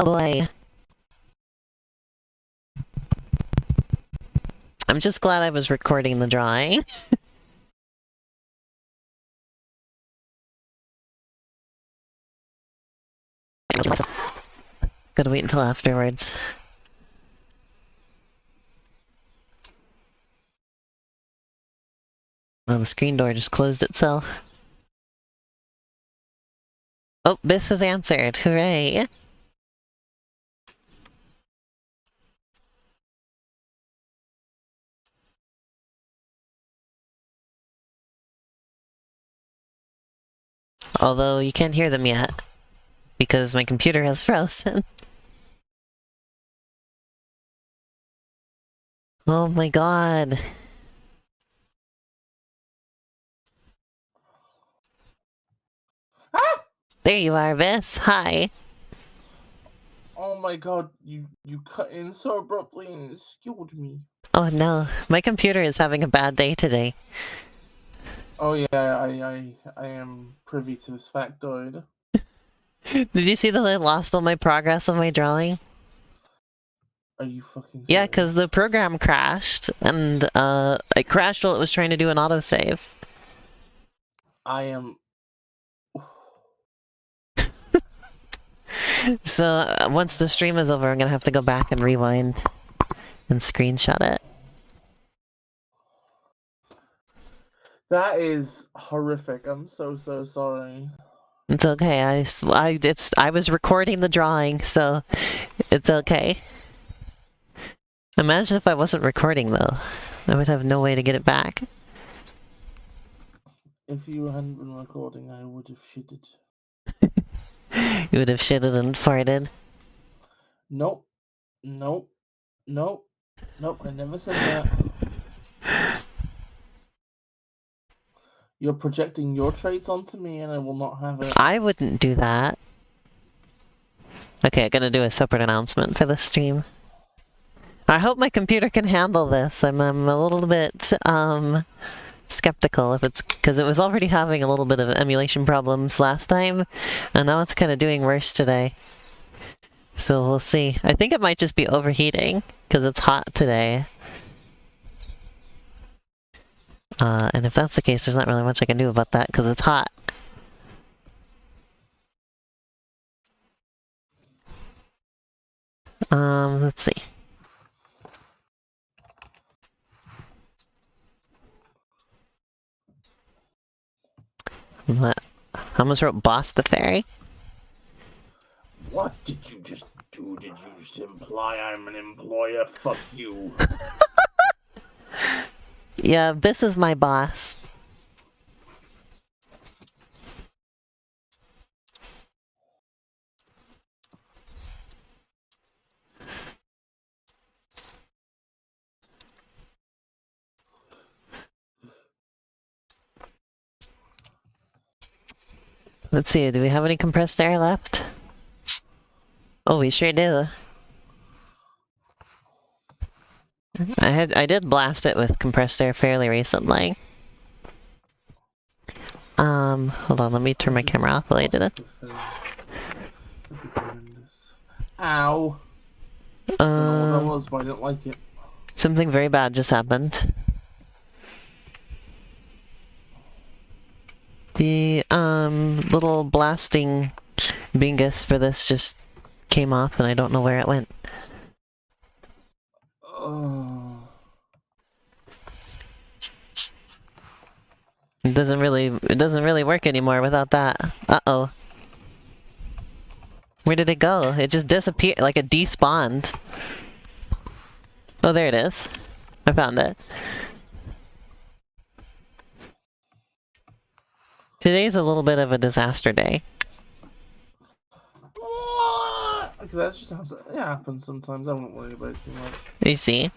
Oh boy. I'm just glad I was recording the drawing. Gotta wait until afterwards. Oh, the screen door just closed itself. Oh, Bis has answered. Hooray. Although you can't hear them yet, because my computer has frozen. Oh my god. Ah! There you are, Bis. Hi. Oh my god, you cut in so abruptly and it skewed me. Oh no, my computer is having a bad day today. Oh yeah, I am privy to this factoid. Did you see that I lost all my progress of my drawing? Are you fucking serious? Yeah, because the program crashed, and it crashed while it was trying to do an autosave. I am... So once the stream is over, I'm gonna have to go back and rewind and screenshot it. That is horrific. I'm so sorry. It's okay. I was recording the drawing, so it's okay. Imagine if I wasn't recording though. I would have no way to get it back. If you hadn't been recording, I would have shitted. You would have shitted and farted. Nope. Nope. Nope. Nope, I never said that. You're projecting your traits onto me and I will not have it. I wouldn't do that. Okay, I'm gonna do a separate announcement for the stream. I hope my computer can handle this. I'm a little bit skeptical if it's because it was already having a little bit of emulation problems last time, and now it's kind of doing worse today. So we'll see. I think it might just be overheating because it's hot today. And if that's the case, there's not really much I can do about that because it's hot. Let's see. I almost wrote BisTheFairy. What did you just do? Did you just imply I'm an employer? Fuck you. Yeah, Bis is my boss. Let's see, do we have any compressed air left? Oh, we sure do. I did blast it with compressed air fairly recently. Hold on, let me turn my camera off while I did it. Ow. I don't know what that was, but I didn't like it. Something very bad just happened. The little blasting bingus for this just came off and I don't know where it went. It doesn't really work anymore without that. Uh-oh. Where did it go? It just disappeared, like it despawned. Oh, there it is. I found it. Today's a little bit of a disaster day. Okay, that just has, it happens sometimes. I won't worry about it too much. You see?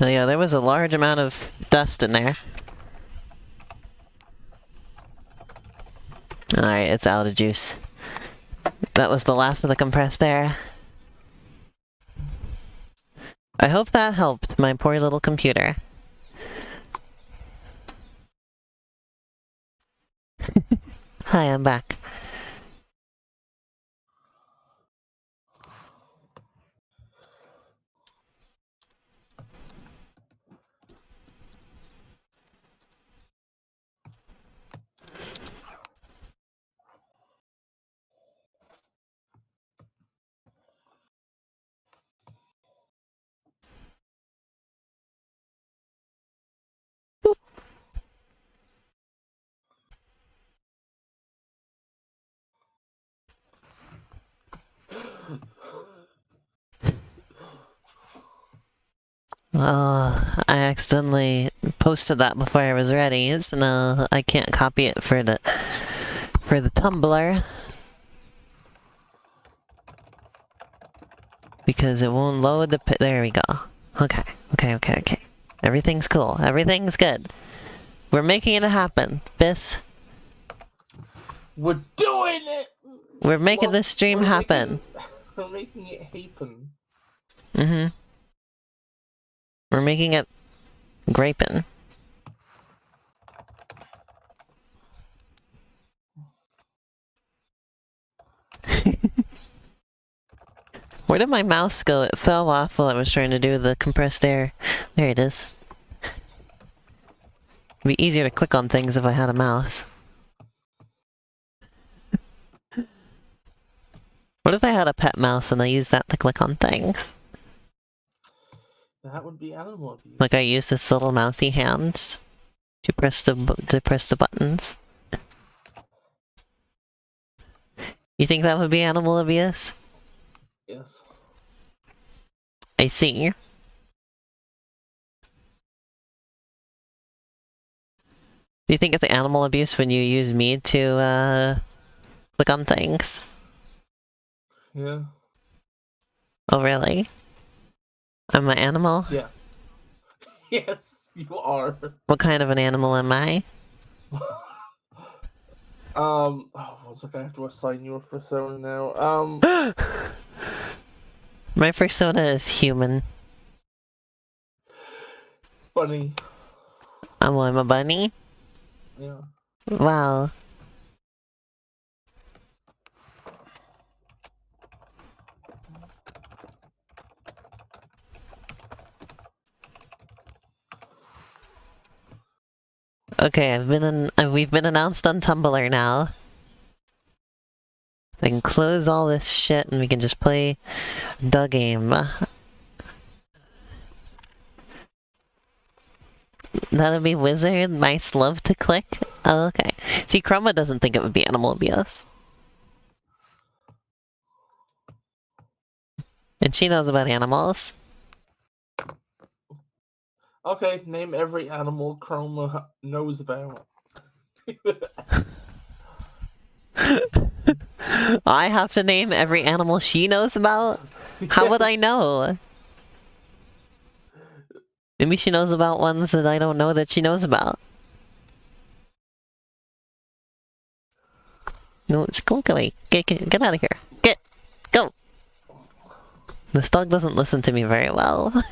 Oh yeah, there was a large amount of dust in there. Alright, it's out of juice. That was the last of the compressed air. hope that helped my poor little computer. Hi, I'm back. Oh, I accidentally posted that before I was ready, so now I can't copy it for the Tumblr. Because it won't load the there we go. Okay. Everything's cool. Everything's good. We're making it happen. Bis. We're doing it! We're making this stream happen. We're making it happen. Mm-hmm. We're making it grapin'. Where did my mouse go? It fell off while I was trying to do the compressed air. There it is. It'd be easier to click on things if I had a mouse. What if I had a pet mouse and I used that to click on things? That would be animal abuse. Like I use this little mousy hands to press the buttons. You think that would be animal abuse? Yes. I see. Do you think it's animal abuse when you use me to click on things? Yeah. Oh really? I'm an animal? Yeah. Yes, you are. What kind of an animal am I? Oh, one second, I have to assign you a persona now. My persona is human. Bunny. I'm a bunny? Yeah. Wow. Okay, we've been announced on Tumblr now. I can close all this shit and we can just play the game. That'll be wizard, mice love to click. Oh, okay. See, Chroma doesn't think it would be animal abuse. And she knows about animals. Okay, name every animal Chroma knows about. I have to name every animal she knows about? How would I know? Maybe she knows about ones that I don't know that she knows about. No, just go away. Get out of here. Go! This dog doesn't listen to me very well.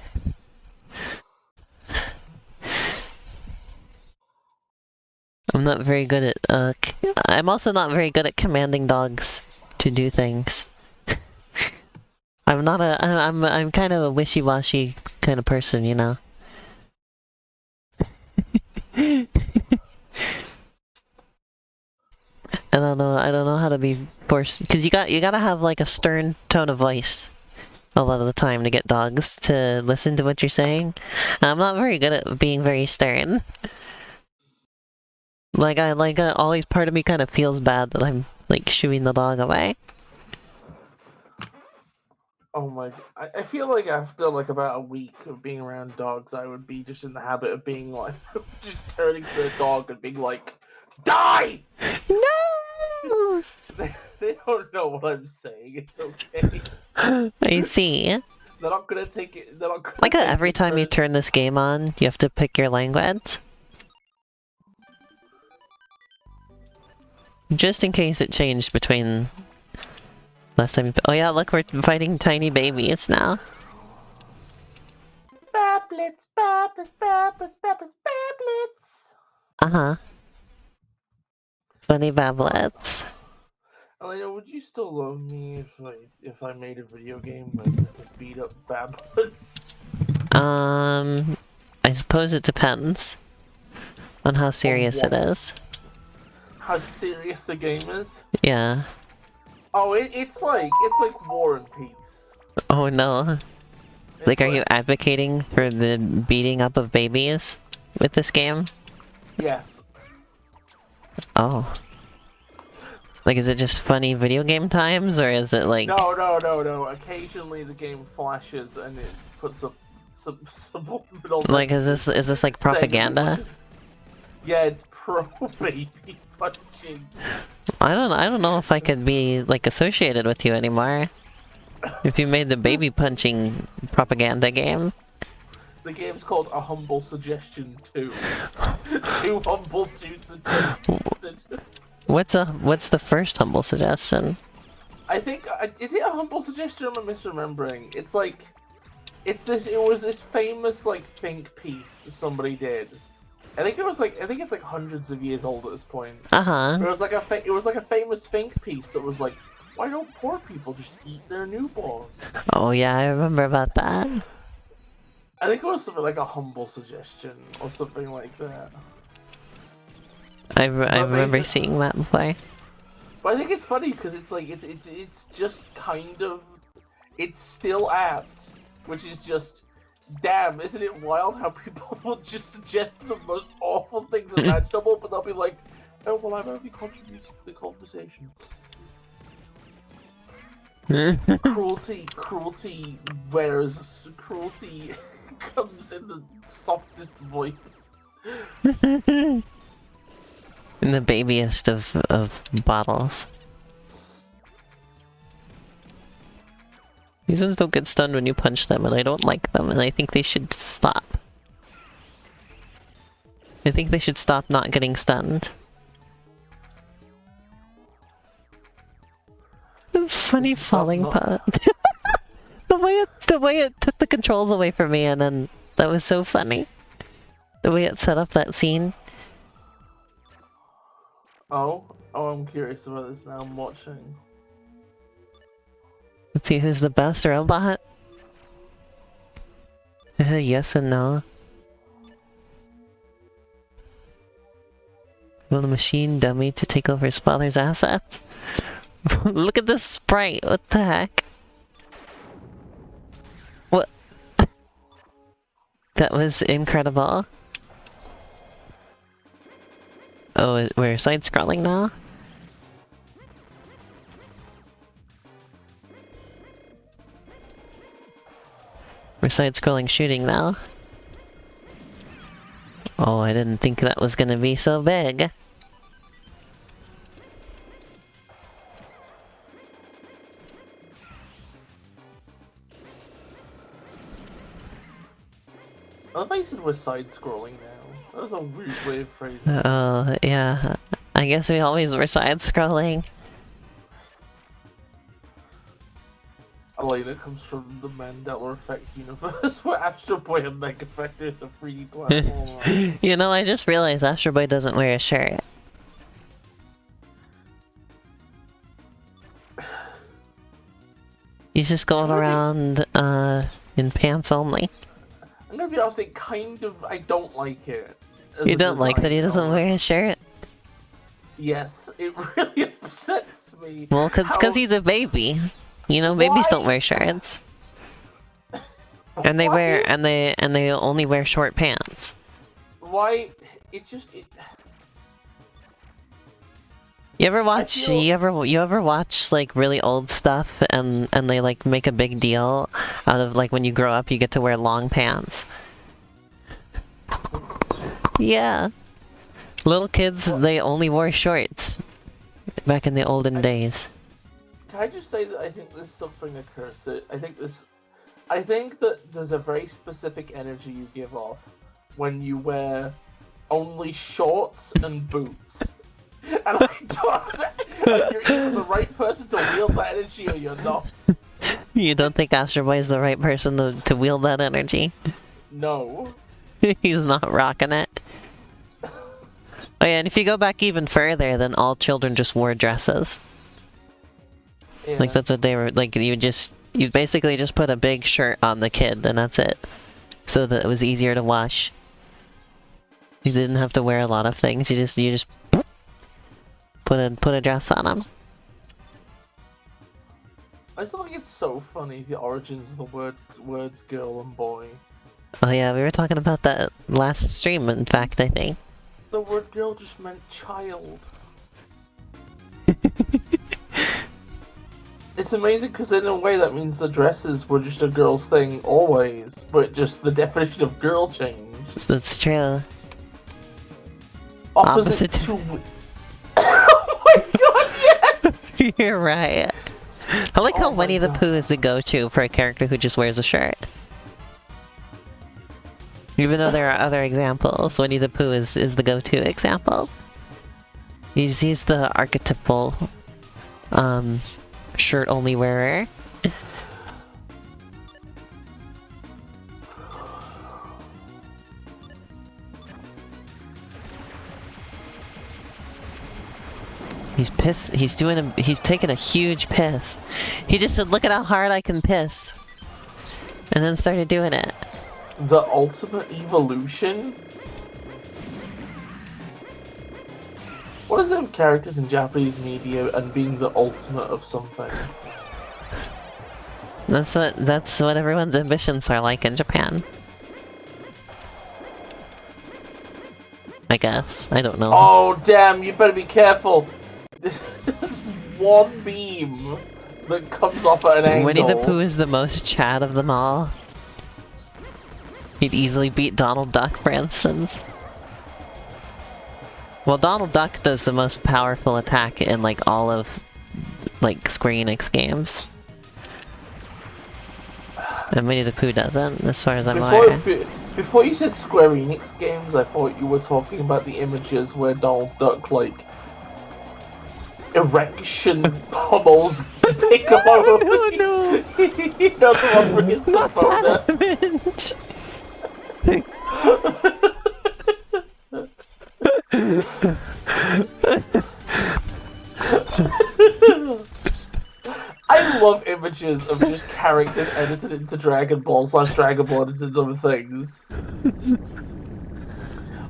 I'm not very good at, I'm also not very good at commanding dogs to do things. I'm kind of a wishy-washy kind of person, you know? I don't know how to be forced, because you gotta have like a stern tone of voice a lot of the time to get dogs to listen to what you're saying. I'm not very good at being very stern. Always part of me kind of feels bad that I'm like shooing the dog away. Oh my! I feel like after like about a week of being around dogs, I would be just in the habit of being like, just turning to the dog and being like, "Die!" No! They don't know what I'm saying. It's okay. I see. They're not gonna take it. They're not gonna Like take every it time you personally. turn this game on, you have to pick your language. Just in case it changed between last time. Oh yeah, look, we're fighting tiny babies now. Bablets, bablets, bablets, bablets, bablets. Uh-huh. Funny bablets. Elena, would you still love me if I made a video game to beat up bablets? I suppose it depends on how serious it is. How serious the game is? Yeah. Oh, it's like War and Peace. Oh no. It's like, are you advocating for the beating up of babies with this game? Yes. Oh. Like, is it just funny video game times, or is it like... No. Occasionally the game flashes and it puts up some subliminal... Like, is this like propaganda? Yeah, it's pro-baby punching. I don't know if I could be, like, associated with you anymore. If you made the baby punching propaganda game. The game's called A Humble Suggestion 2. Too humble to suggest. What's the first humble suggestion? I think is it A Humble Suggestion or am I misremembering? It's like it was this famous like think piece somebody did. I think it's like hundreds of years old at this point. Uh-huh. It was like a famous think piece that was like, why don't poor people just eat their newborns? Oh yeah, I remember about that. I think it was something like A Humble Suggestion or something like that. I remember seeing that before. But I think it's funny because it's like it's just kind of it's still apt, which is just damn, isn't it wild how people will just suggest the most awful things imaginable, but they'll be like, oh well, I've only contributed to the conversation. Cruelty comes in the softest voice. In the babiest of bottles. These ones don't get stunned when you punch them, and I don't like them, and I think they should stop. I think they should stop not getting stunned. The funny falling pot. The way it took the controls away from me, and then that was so funny. The way it set up that scene. Oh, I'm curious about this now. I'm watching. Let's see who's the best robot. Yes and no. Will the machine dummy to take over his father's assets? Look at this sprite. What the heck? What? That was incredible. Oh, we're side-scrolling now? We're side-scrolling shooting now. Oh, I didn't think that was gonna be so big. I love how you said we're side-scrolling now. That was a weird way of phrasing it. Oh, yeah. I guess we always were side-scrolling. Elena comes from the Mandela Effect universe, where Astro Boy Omega Factor is a 3D platform. You know, I just realized Astro Boy doesn't wear a shirt. He's just going around, in pants only. I'm gonna be honest, I don't like it. You don't like that he doesn't wear a shirt? Yes, it really upsets me. Well, cause he's a baby. You know, babies don't wear shirts. And they only wear short pants. Why? You ever watch you ever watch like really old stuff and they like make a big deal out of like when you grow up you get to wear long pants? Yeah. Little kids, they only wore shorts back in the olden days. Can I just say that I think there's something accursed? I think that there's a very specific energy you give off when you wear only shorts and boots. And I don't... You're either the right person to wield that energy or you're not. You don't think Astro Boy is the right person to wield that energy? No. He's not rocking it. Oh yeah, and if you go back even further, then all children just wore dresses. Yeah. Like that's what they were, like you basically just put a big shirt on the kid and that's it. So that it was easier to wash. You didn't have to wear a lot of things, you just put a dress on him. I still think it's so funny, the origins of the words girl and boy. Oh yeah, we were talking about that last stream, in fact, I think. The word girl just meant child. It's amazing because in a way that means the dresses were just a girl's thing always, but just the definition of girl changed. That's true. Opposite to... Oh my god, yes! You're right. I like how Oh my Winnie the God. Pooh is the go-to for a character who just wears a shirt. Even though there are other examples, Winnie the Pooh is the go-to example. He's the archetypal shirt-only wearer. He's pissed. He's taking a huge piss. He just said, "Look at how hard I can piss," and then started doing it. The ultimate evolution? What is it with characters in Japanese media and being the ultimate of something? That's what everyone's ambitions are like in Japan. I guess. I don't know. Oh damn, you better be careful! There's one beam that comes off at an angle. Winnie the Pooh is the most Chad of them all. He'd easily beat Donald Duck, for instance. Well, Donald Duck does the most powerful attack in, like, all of, like, Square Enix games. And Winnie the Pooh doesn't, as far as I'm aware. Before you said Square Enix games, I thought you were talking about the images where Donald Duck, like, erection pummels Piccolo. Oh, no. You know the one where he's Not that image. I love images of just characters edited into Dragon Ball / Dragon Ball edited other things.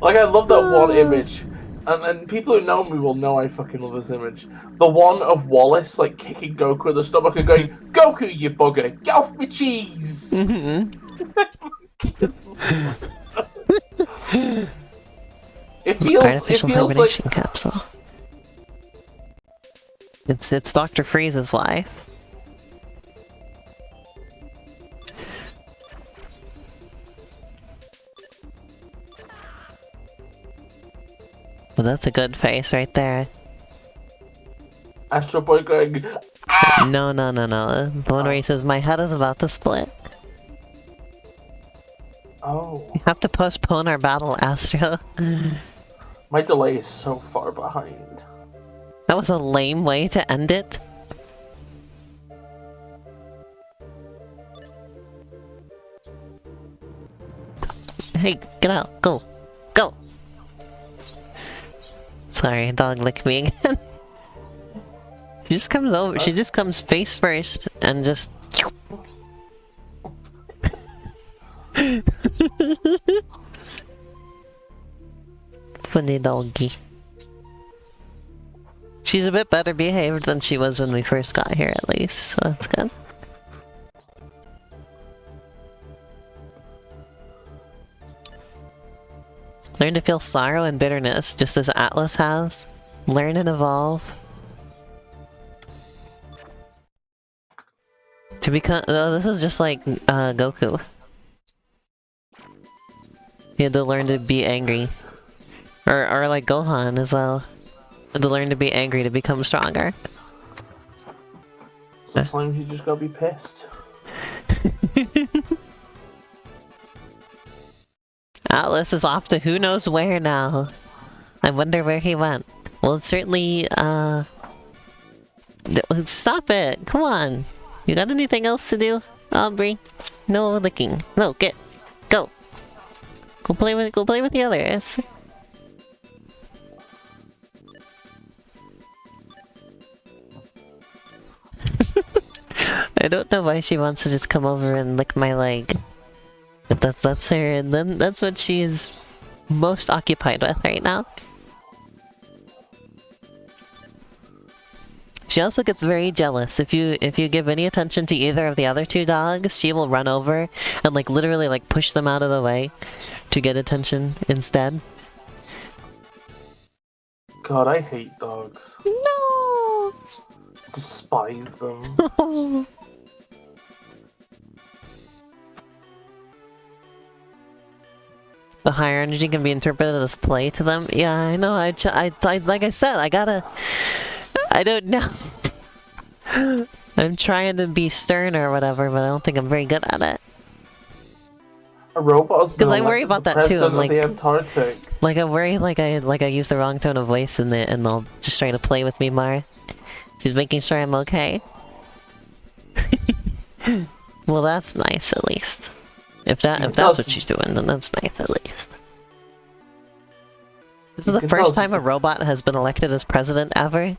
Like, I love that one image. And people who know me will know I fucking love this image. The one of Wallace, like, kicking Goku in the stomach and going, "Goku, you bugger! Get off me cheese!" Mm-hmm. It feels like... capsule. It's Dr. Freeze's wife. Well, that's a good face right there. Astro Boy going... No. The one where he says, "My head is about to split." Oh. We have to postpone our battle, Astro. My delay is so far behind. That was a lame way to end it. Hey, get out. Go. Go. Sorry, dog licked me again. She just comes over. She just comes face first and just... Funny doggy. She's a bit better behaved than she was when we first got here, at least, so that's good. Learn to feel sorrow and bitterness, just as Atlas has. Learn and evolve. To become... Oh, this is just like, Goku. He had to learn to be angry. Or like Gohan as well. Had to learn to be angry to become stronger. Sometimes you just gotta be pissed. Atlas is off to who knows where now. I wonder where he went. Well, it's certainly, stop it! Come on! You got anything else to do, Aubrey? No licking. No, go! Go play with the others. I don't know why she wants to just come over and lick my leg. But that's her, and then that's what she's most occupied with right now. She also gets very jealous. If you give any attention to either of the other two dogs, she will run over and like literally like push them out of the way to get attention instead. God, I hate dogs. No. Despise them. The higher energy can be interpreted as play to them. Yeah, I know. I like I said, I don't know. I'm trying to be stern or whatever, but I don't think I'm very good at it. A robot has been I worry about that too. I'm like the Antarctic. Like I worry, like I use the wrong tone of voice and they'll just try to play with me more. She's making sure I'm okay. Well, that's nice at least. If that's what she's doing, then that's nice at least. This is the first time a robot has been elected as president ever.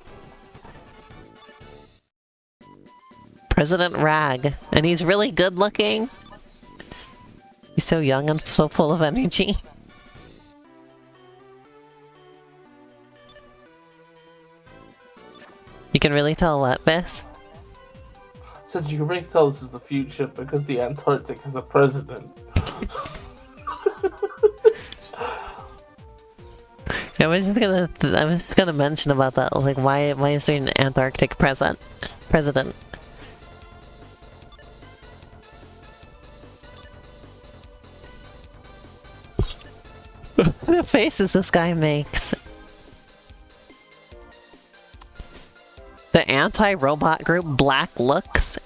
President Rag. And he's really good looking. He's so young and so full of energy. You can really tell what, Bis? So you can really tell this is the future because the Antarctic has a president. I was just gonna mention about that. Like, why is there an Antarctic president? The faces this guy makes. The anti-robot group Black Looks?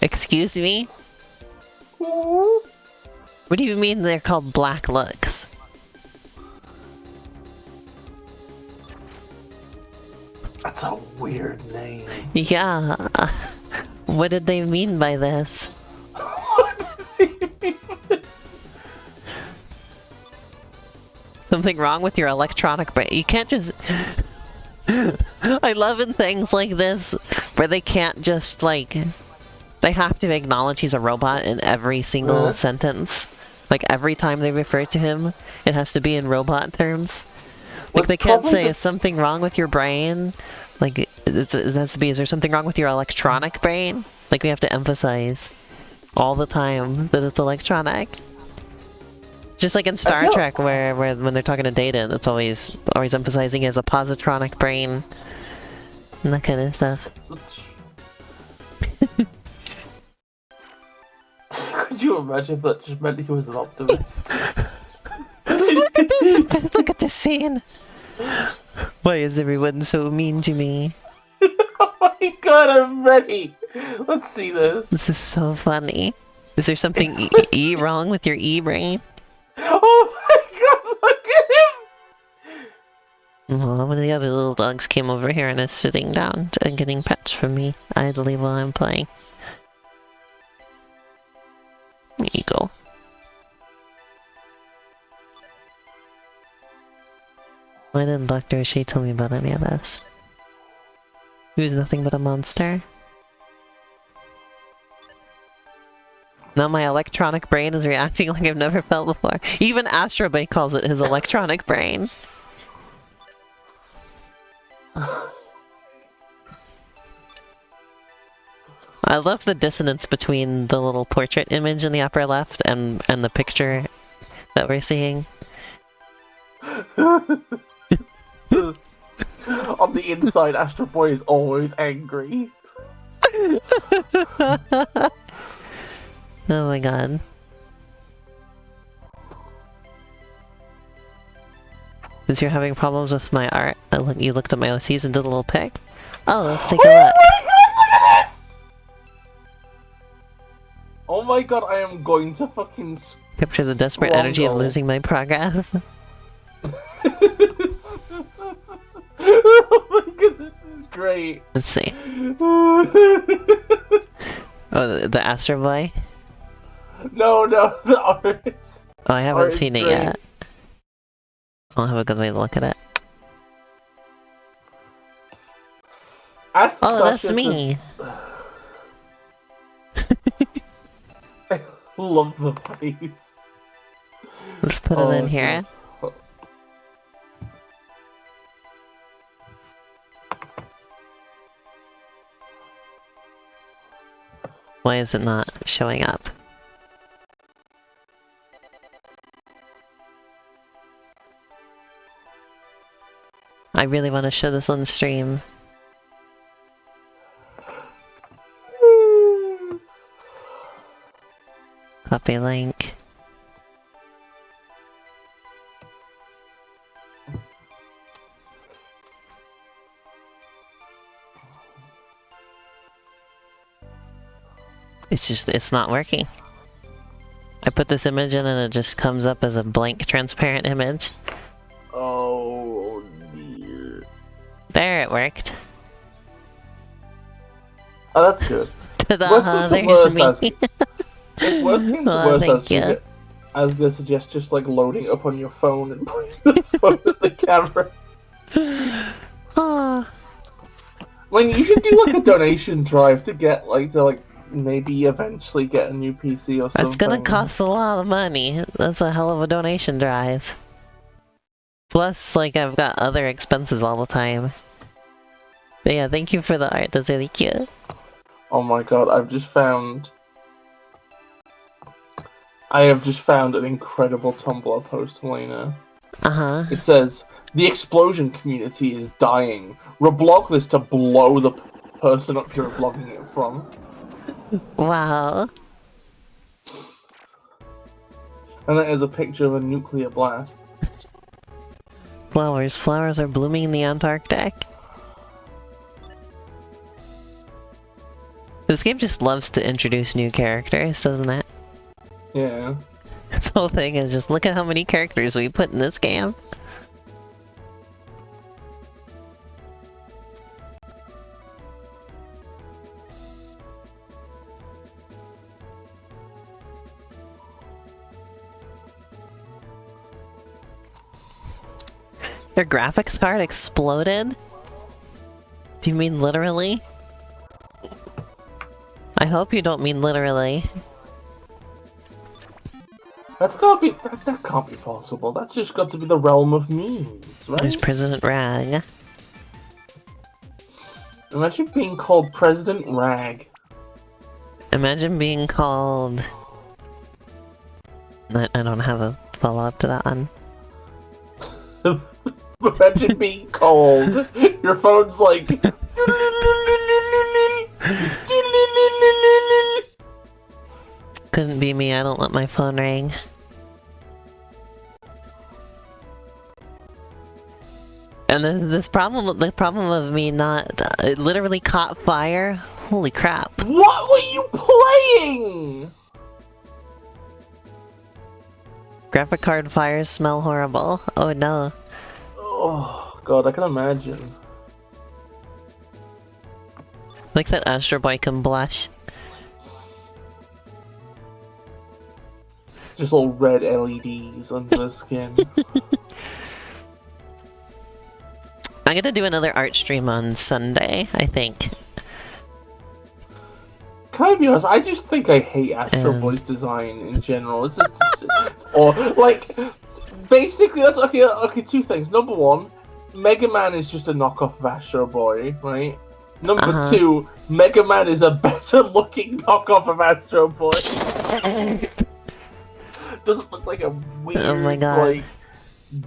Excuse me? What do you mean they're called Black Looks? That's a weird name. Yeah. What did they mean by this? What did they mean? Something wrong with your electronic brain. You can't just... I love in things like this where they can't just like... They have to acknowledge he's a robot in every single sentence. Like every time they refer to him, it has to be in robot terms. Like they can't say, is something wrong with your brain? Like, it has to be, is there something wrong with your electronic brain? Like we have to emphasize all the time that it's electronic. Just like in Star Trek, where when they're talking to Data, it's always emphasizing he has a positronic brain and that kind of stuff. Could you imagine if that just meant he was an optimist? Look at this! Look at this scene! Why is everyone so mean to me? Oh my god, I'm ready! Let's see this. This is so funny. Is there something wrong with your E-brain? Oh my god, look at him! Oh, one of the other little dogs came over here and is sitting down and getting pets from me idly while I'm playing. There you go. Why didn't Dr. O'Shea tell me about any of this? He was nothing but a monster. Now my electronic brain is reacting like I've never felt before. Even Astro Boy calls it his electronic brain. I love the dissonance between the little portrait image in the upper left and the picture that we're seeing. On the inside, Astro Boy is always angry. Oh my god. Since you're having problems with my art, you looked at my OCs and did a little pic? Oh, let's take a look. Oh my god, look at this! Oh my god, I am going to fucking... Capture the desperate energy of losing my progress. Oh my god, this is great. Let's see. Oh, the Astro Boy? No, the art. Oh, I haven't Art is seen it great. yet. I'll have a good way to look at it. Ask Oh, that's Sasha me! I love the face. Let's put it in here. God. Why is it not showing up? I really want to show this on stream. Copy link. It's not working. I put this image in and it just comes up as a blank transparent image. Oh dear. There, it worked. Oh, that's good. Ta-da! There's me. If worst came to Oh, worst, thank I was gonna suggest just like loading it up on your phone and putting the phone at the camera. Oh. I mean, you should do like a donation drive to maybe eventually get a new PC or something. That's gonna cost a lot of money. That's a hell of a donation drive. Plus, like, I've got other expenses all the time. But yeah, thank you for the art. That's really cute. Oh my god, I have just found an incredible Tumblr post, Melina. Uh-huh. It says, "The explosion community is dying. Reblog this to blow the person up you're blogging it from." Wow. And then there's a picture of a nuclear blast. Flowers. Flowers are blooming in the Antarctic. This game just loves to introduce new characters, doesn't it? Yeah. This whole thing is just, look at how many characters we put in this game. Their graphics card exploded? Do you mean literally? I hope you don't mean literally. That's gotta be that can't be possible. That's just got to be the realm of memes, right? There's President Rag. Imagine being called President Rag. Imagine being called... I don't have a follow-up to that one. Imagine being called. Your phone's like... Couldn't be me, I don't let my phone ring. And then the problem of me not... it literally caught fire? Holy crap. What were you playing? Graphic card fires smell horrible. Oh no. Oh god, I can imagine. Like that Astro Boy can blush. Just little red LEDs under the skin. I'm gonna do another art stream on Sunday, I think. Can I be honest? I just think I hate Astro Boy's design in general. It's or like basically that's okay. Two things. Number one, Mega Man is just a knockoff of Astro Boy, right? Number two, Mega Man is a better looking knockoff of Astro Boy. Doesn't look like a weird, oh my God. like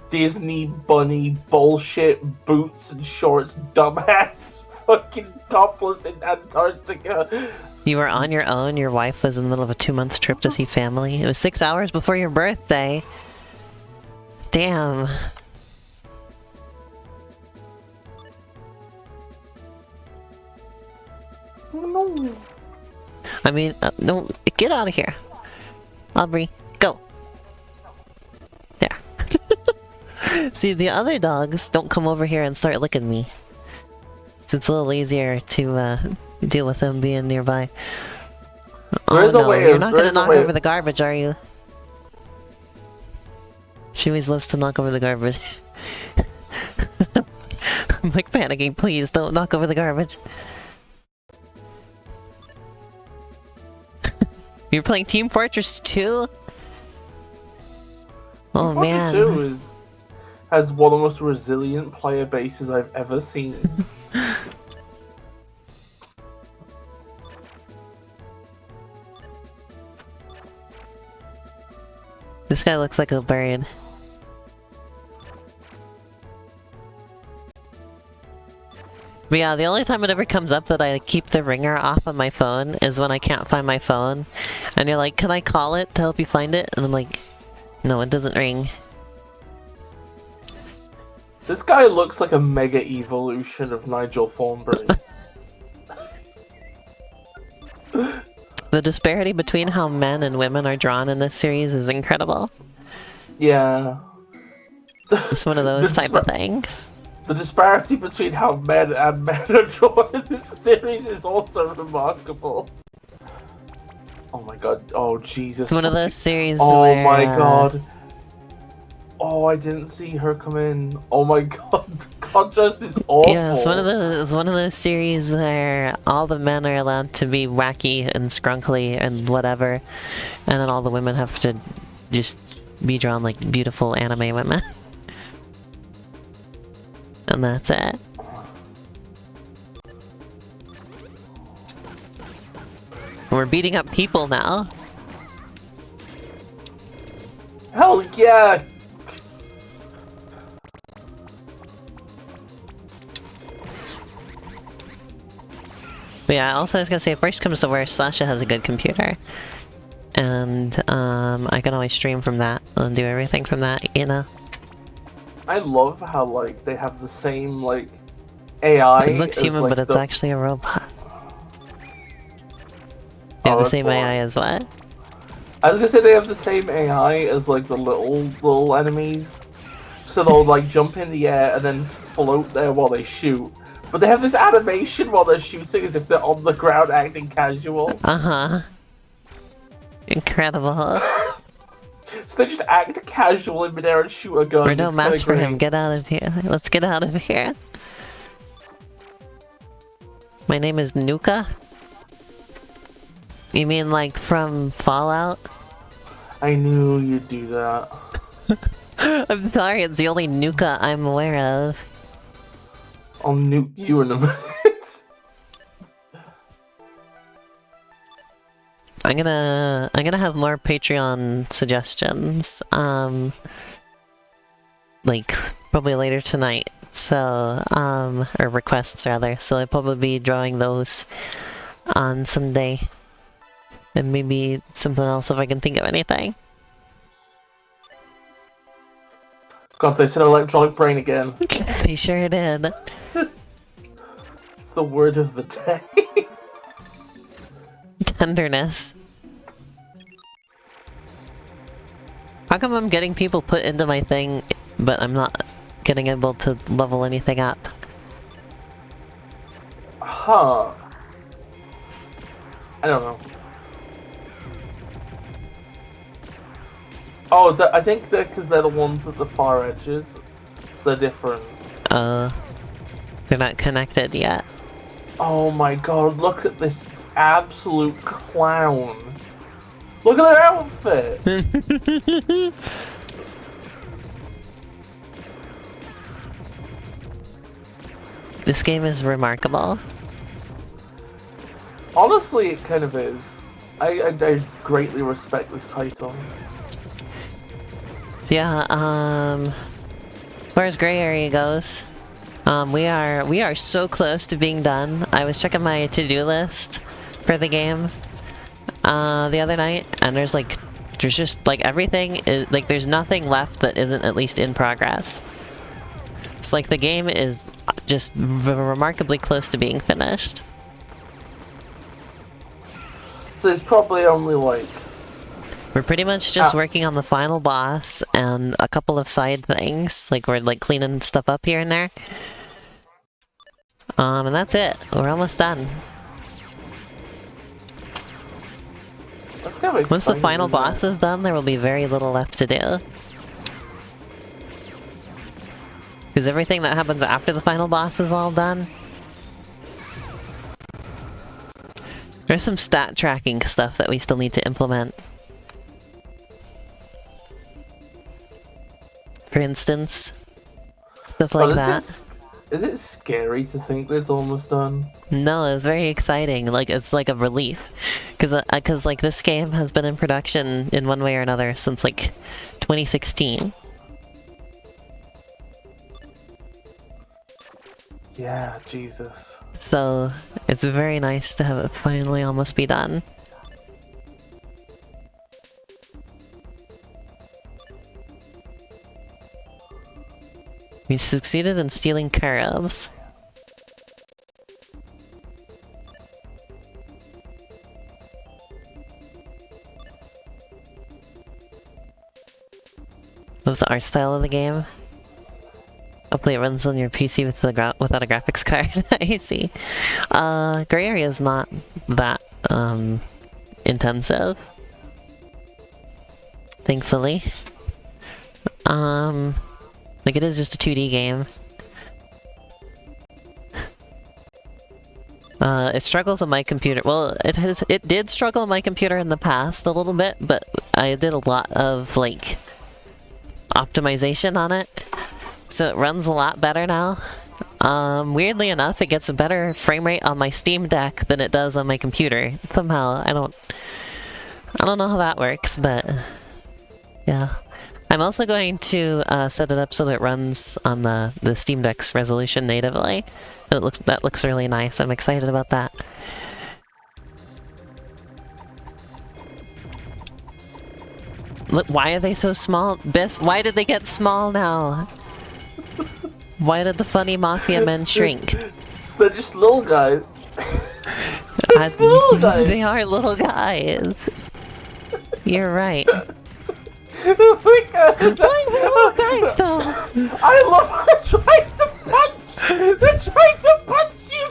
Disney bunny bullshit boots and shorts dumbass fucking topless in Antarctica. You were on your own, your wife was in the middle of a 2-month trip to see family. It was 6 hours before your birthday. Damn. No. I mean, no, get out of here. Aubrey, go. There. See, the other dogs don't come over here and start licking me. So it's a little easier to deal with them being nearby. Oh no, you're not gonna knock over the garbage, are you? She always loves to knock over the garbage. I'm like panicking, please don't knock over the garbage. You're playing Team Fortress 2? Oh Team man. Fortress 2 has one of the most resilient player bases I've ever seen. This guy looks like a bird. But yeah, the only time it ever comes up that I keep the ringer off on my phone is when I can't find my phone. And you're like, can I call it to help you find it? And I'm like, no, it doesn't ring. This guy looks like a mega evolution of Nigel Thornberry. The disparity between how men and women are drawn in this series is incredible. Yeah. It's one of those type of things. The disparity between how men and men are drawn in this series is also remarkable. Oh my god. Oh Jesus. It's one of those series oh where... my god. Oh, I didn't see her come in. Oh my god. The contrast is awful. Yeah, it's one of those series where all the men are allowed to be wacky and scrunkly and whatever, and then all the women have to just be drawn like beautiful anime women. And that's it. We're beating up people now. Hell yeah! But yeah, also I was gonna say, if worst comes to worst, Sasha has a good computer. And I can always stream from that and do everything from that, you know? I love how, like, they have the same, like, AI. It looks human, like, but it's actually a robot. They have the same AI as what? I was gonna say they have the same AI as, like, the little enemies. So they'll, like, jump in the air and then float there while they shoot. But they have this animation while they're shooting as if they're on the ground acting casual. Uh-huh. Incredible. So they just act casual in midair and shoot a gun. We're no match for him. Get out of here. Let's get out of here. My name is Nuka? You mean like from Fallout? I knew you'd do that. I'm sorry, it's the only Nuka I'm aware of. I'll nuke you in a minute. I'm gonna have more Patreon suggestions, like probably later tonight. So, or requests rather. So I'll probably be drawing those on Sunday, and maybe something else if I can think of anything. God, they said electronic brain again. They sure did. It's the word of the day. Tenderness. How come I'm getting people put into my thing, but I'm not getting able to level anything up? Huh. I don't know. Oh, I think that because they're the ones at the far edges, so they're different. They're not connected yet. Oh my god, look at this absolute clown. Look at their outfit! This game is remarkable. Honestly, it kind of is. I greatly respect this title. So yeah, as far as gray area goes, we are so close to being done. I was checking my to-do list for the game the other night, and there's just like everything is like there's nothing left that isn't at least in progress. It's like the game is just remarkably close to being finished. So it's probably only like... We're pretty much just working on the final boss and a couple of side things. Like we're like cleaning stuff up here and there. And that's it. We're almost done. That's kind of exciting, Once the final isn't it? boss is done, there will be very little left to do. Because everything that happens after the final boss is all done. There's some stat tracking stuff that we still need to implement. For instance, stuff like that. Is it scary to think that it's almost done? No, it's very exciting. Like, it's like a relief. Because like, this game has been in production in one way or another since, like, 2016. Yeah, Jesus. So, it's very nice to have it finally almost be done. We succeeded in stealing Karabs. Love the art style of the game. Hopefully it runs on your PC with without a graphics card. I see. Gray area is not that intensive. Thankfully. Like, it is just a 2D game. It struggles on my computer. Well, it did struggle on my computer in the past a little bit, but I did a lot of, like, optimization on it. So it runs a lot better now. Weirdly enough, it gets a better frame rate on my Steam Deck than it does on my computer. Somehow, I don't know how that works, but yeah. I'm also going to set it up so that it runs on the Steam Deck's resolution natively. And that looks really nice. I'm excited about that. Look, why are they so small? Bis, why did they get small now? Why did the funny mafia men shrink? They're just little guys. Little guys. They are little guys. You're right. Oh my god! Why little guys though? I love how they're trying to punch! They're trying to punch you!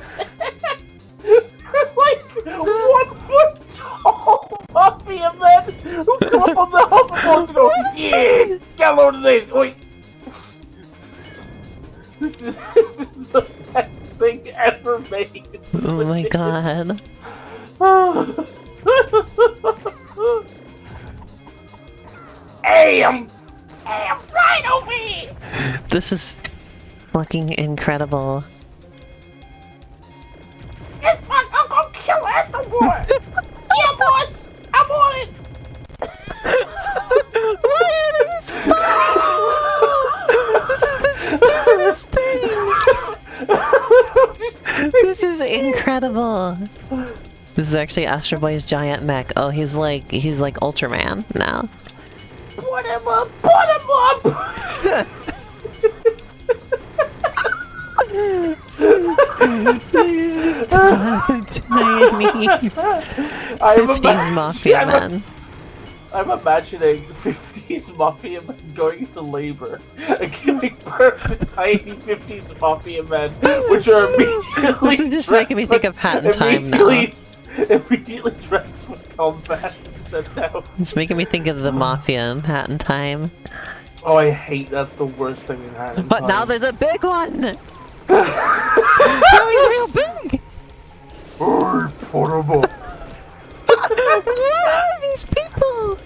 They're like 1 foot tall mafia men who come up on the hoverboards and go, yeah! Get a load of this! Wait! This is the best thing ever made. Oh my god. Hey, I'm flying over here! This is fucking incredible. Yes, boss, I'm gonna kill Astro Boy! Yeah, boss! I'm on it! Why are they small? This is the stupidest thing! This is incredible! This is actually Astro Boy's giant mech. Oh, he's like Ultraman now. Put him up! Put him up! Tiny 50s mafia man. I'm imagining 50s mafia men going into labor and giving birth to tiny 50s mafia men, which are immediately This is just making me think of Hat in Time now. Immediately dressed for combat and sent out. It's making me think of the mafia in Hat in Time. Oh, I hate that's the worst thing in Hat in But Time. now there's a big one! Now he's real big! Horrible. Where are these people?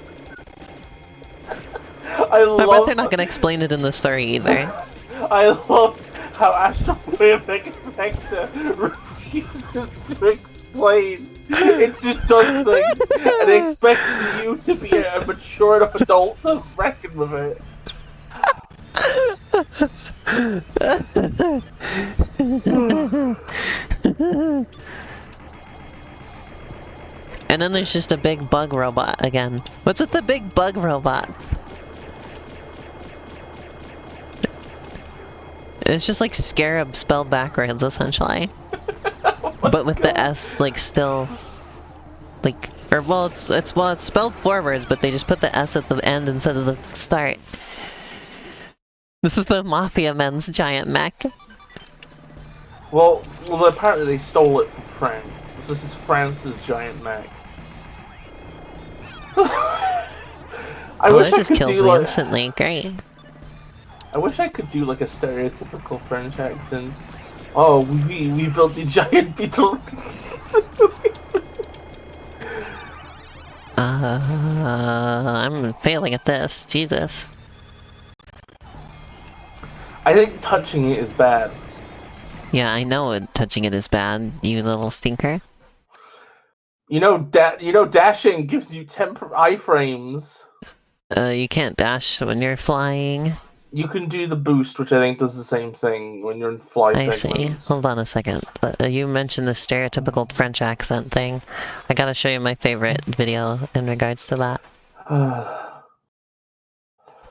I bet they're not gonna explain it in the story either. I love how Astro Boy Omega Factor refuses to explain. It just does things and expects you to be a mature enough adult to reckon with it. And then there's just a big bug robot again. What's with the big bug robots? It's just like Scarab spelled backwards, essentially. But with the S, like, still... Like... Or, well, it's spelled forwards, but they just put the S at the end instead of the start. This is the Mafia Men's giant mech. Well, apparently they stole it from France. So this is France's giant mech. I wish that just kills me instantly. Great. I wish I could do like a stereotypical French accent. Oh, we built the giant beetle. I'm failing at this. Jesus. I think touching it is bad. Yeah, I know touching it is bad, you little stinker. You know, dashing gives you iframes. You can't dash when you're flying. You can do the boost, which I think does the same thing when you're in fly I segments. see. Hold on a second. You mentioned the stereotypical French accent thing. I gotta show you my favorite video in regards to that.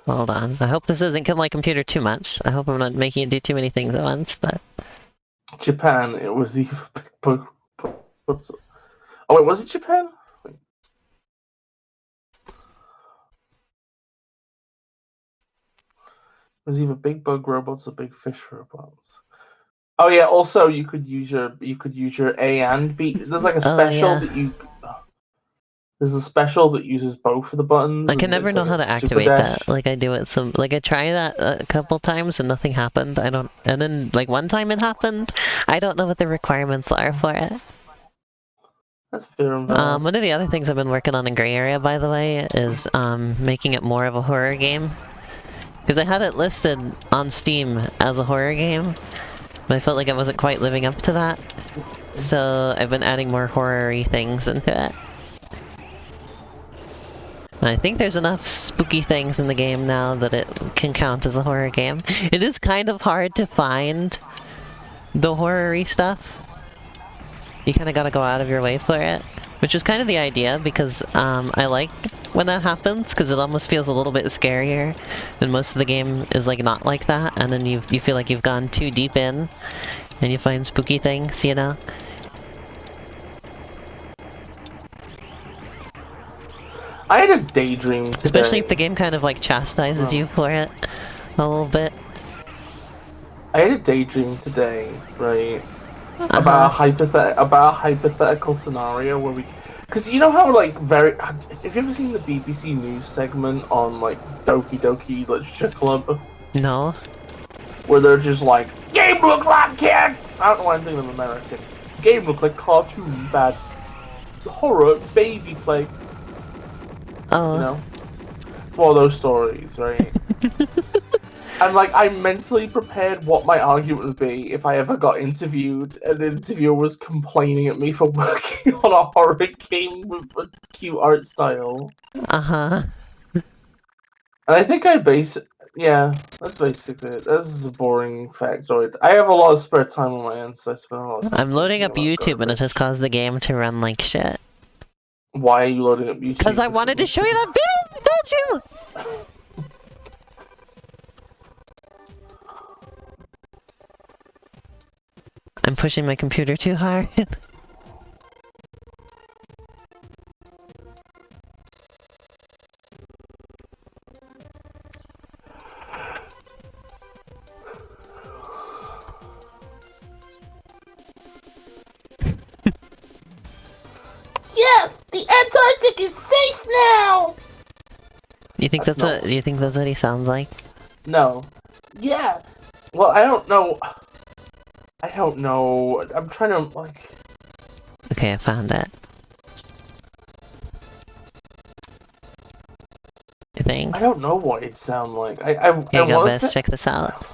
Hold on. I hope this doesn't kill my computer too much. I hope I'm not making it do too many things at once, but... Japan, it was the big bug. What's... Oh wait, was it Japan? Wait. It was either big bug robots or big fish robots. Oh yeah, also you could use your A and B. There's like a special that you... There's a special that uses both of the buttons. I can never know like how to activate that. Like I do it some, like I try that a couple times and nothing happened. I don't, and then like one time it happened. I don't know what the requirements are for it. That's fair and valid. One of the other things I've been working on in Gray Area, by the way, is making it more of a horror game. Because I had it listed on Steam as a horror game, but I felt like I wasn't quite living up to that. So I've been adding more horror-y things into it. I think there's enough spooky things in the game now that it can count as a horror game. It is kind of hard to find the horror-y stuff. You kind of gotta go out of your way for it. Which is kind of the idea, because I like when that happens, because it almost feels a little bit scarier. And most of the game is like not like that, and then you feel like you've gone too deep in, and you find spooky things, you know? I had a daydream today. Especially if the game kind of like chastises you for it a little bit. I had a daydream today, right? About a hypothetical scenario where we, because you know how like have you ever seen the BBC News segment on like Doki Doki Literature Club? No. Where they're just like, game look like kid. I don't know why I'm thinking of American. Game look like cartoon bad horror baby play. Oh. You know, it's one of those stories, right? And like, I mentally prepared what my argument would be if I ever got interviewed, and the interviewer was complaining at me for working on a horror game with a cute art style. Uh-huh. And I think yeah, that's basically it. This is a boring factoid. I have a lot of spare time on my hands, so I spend a lot of time. I'm loading up YouTube and it has caused the game to run like shit. Why are you loading up YouTube? Because I wanted to show you that video, I told you! I'm pushing my computer too hard. Yes! The Antarctic is safe now! You think that's what he sounds like? No. Yeah. Well, I don't know. I'm trying to, like... Okay, I found it. I think. I don't know what it sounds like. Here you go, Biss. Check this out.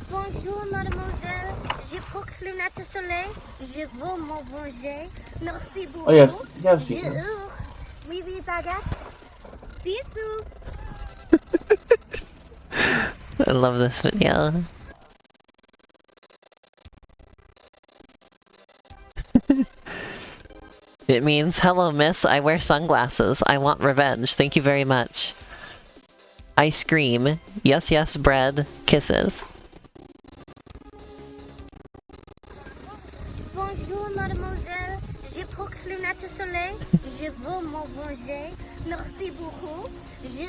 Bonjour, mademoiselle. Je proclame notre soleil. Je veux m'en venger. Merci beaucoup. Oh, yeah, I've seen Je this. Oui, oui, baguette. Bisous. I love this video. It means, hello miss, I wear sunglasses. I want revenge. Thank you very much. I scream. Yes, yes, bread. Kisses. Bonjour, mademoiselle. Je proclame notre soleil. Je veux m'en venger. Merci beaucoup. Je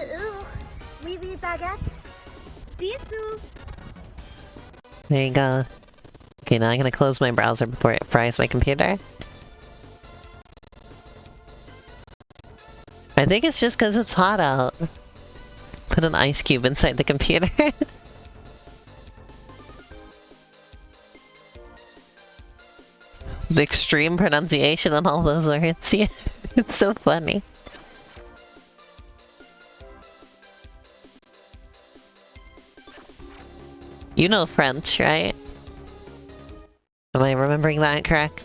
Oui, oui, baguette. Bisous. There you go. Okay, now I'm gonna close my browser before it fries my computer. I think it's just because it's hot out. Put an ice cube inside the computer. The extreme pronunciation on all those words. Yeah, it's so funny. You know French, right? Am I remembering that correct?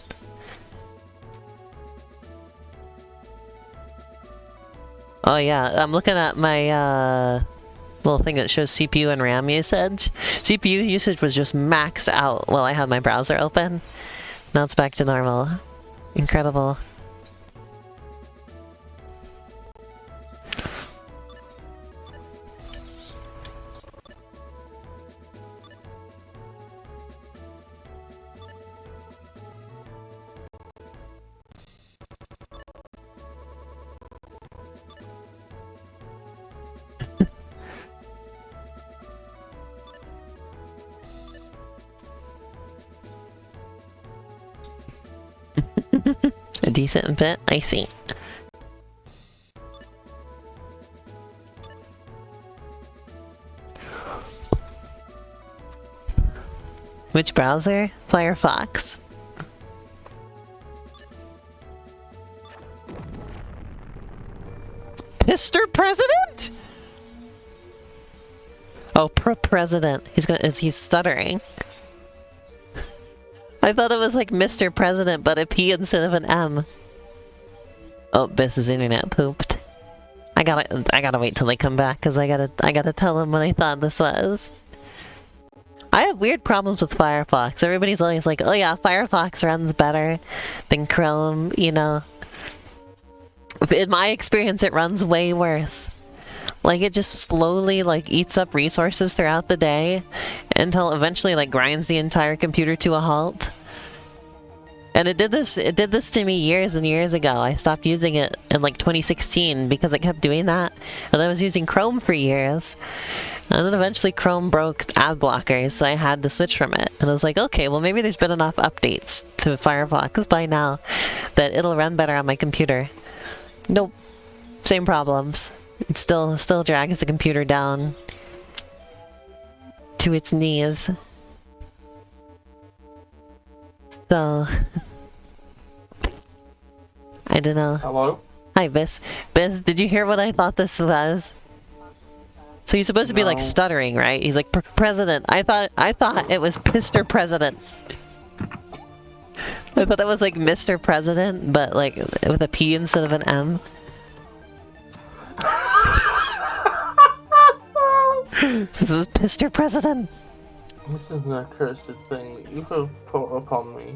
Oh yeah, I'm looking at my little thing that shows CPU and RAM usage. CPU usage was just maxed out while I had my browser open. Now it's back to normal. Incredible. A decent bit, I see. Which browser? Firefox. Mr. President? Oh, president. He's stuttering. I thought it was like Mr. President, but a P instead of an M. Oh, Biz's internet pooped. I gotta wait till they come back, cause I gotta tell them what I thought this was. I have weird problems with Firefox. Everybody's always like, oh yeah, Firefox runs better than Chrome, you know. In my experience, it runs way worse. Like, it just slowly, like, eats up resources throughout the day until eventually, like, grinds the entire computer to a halt. And it did this to me years and years ago. I stopped using it in, like, 2016 because it kept doing that. And I was using Chrome for years. And then eventually Chrome broke ad blockers, so I had to switch from it. And I was like, okay, well, maybe there's been enough updates to Firefox by now that it'll run better on my computer. Nope. Same problems. It still drags the computer down to its knees. So I don't know. Hello? Hi, Biz. Biz, did you hear what I thought this was? So he's supposed to be like stuttering, right? He's like, President. I thought it was Mr. President. I thought it was like Mr. President, but like with a P instead of an M. This is Mr. President. This is an accursed thing that you have put upon me.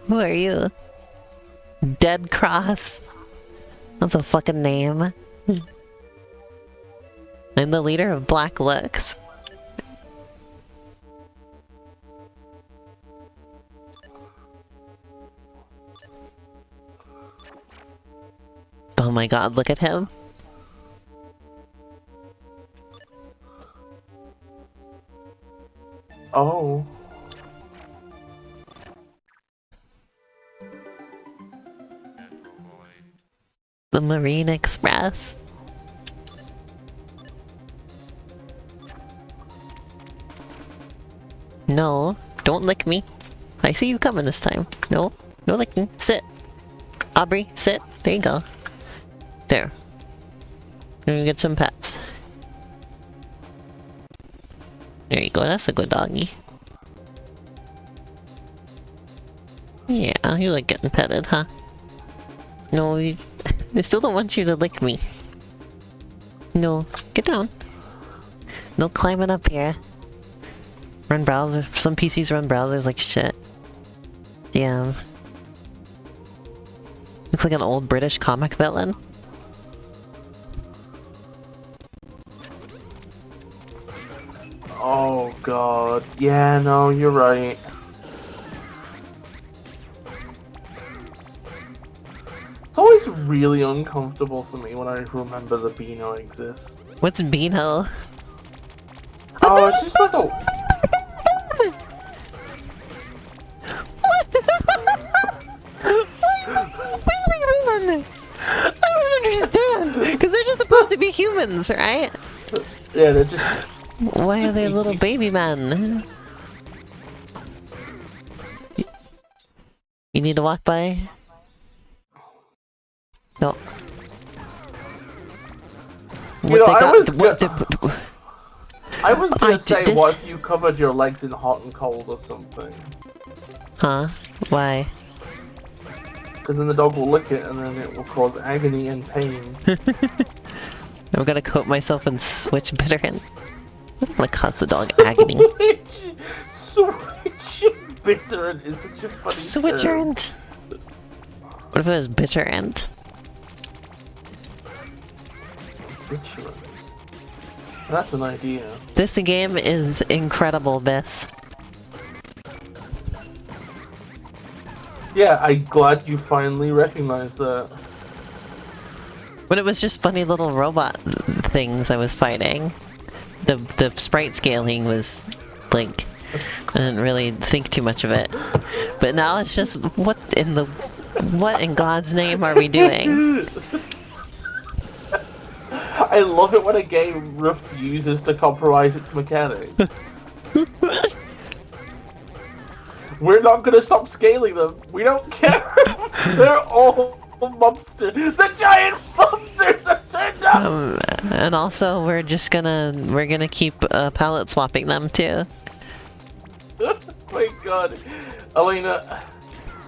Who are you? Dead Cross. That's a fucking name. I'm the leader of Black Looks. Oh my god, look at him. Oh. The Marine Express. No, don't lick me. I see you coming this time. No, no licking. Sit. Aubrey, sit. There you go. There. Now you get some pets. There you go, that's a good doggy. Yeah, you like getting petted, huh? No, I still don't want you to lick me. No, get down. No climbing up here. Run browser. Some PCs run browsers like shit. Damn. Looks like an old British comic villain. Oh god. Yeah, no, you're right. It's always really uncomfortable for me when I remember that Beano exists. What's Beano? Oh, it's just like a... humans, right? Yeah, they're just... Why are they little baby men? You need to walk by? No. You know, I was gonna say, this... what if you covered your legs in hot and cold or something? Huh? Why? Because then the dog will lick it and then it will cause agony and pain. I'm gonna coat myself in switch bitterant. I'm gonna cause the dog agony. Switch bitterant is such a funny term. Switcherant! What if it was bitterant? Bitterant. That's an idea. This game is incredible, Biss. Yeah, I'm glad you finally recognized that. But it was just funny little robot things I was fighting. The sprite scaling was, like, I didn't really think too much of it. But now it's just, what in God's name are we doing? I love it when a game refuses to compromise its mechanics. We're not gonna stop scaling them. We don't care. They're all monsters. The giant monsters are turned up. And also we're gonna keep palette swapping them too. Oh my god, Elena,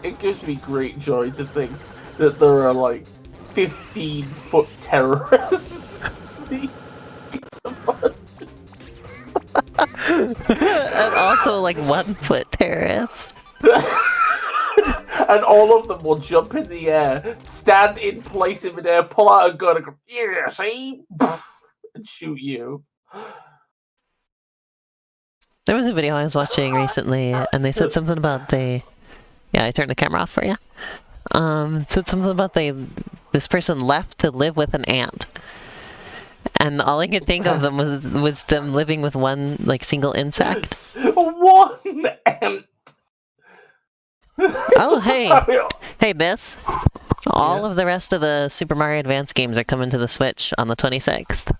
it gives me great joy to think that there are like 15-foot terrorists. And also like 1-foot terrorists. And all of them will jump in the air, stand in place in midair, pull out a gun and go, yeah, see? And shoot you. There was a video I was watching recently, and they said something about yeah, I turned the camera off for you. Said something about this person left to live with an ant. And all I could think of them was them living with one, like, single insect. One ant! Oh, hey! Hey, Biss. All of the rest of the Super Mario Advance games are coming to the Switch on the 26th.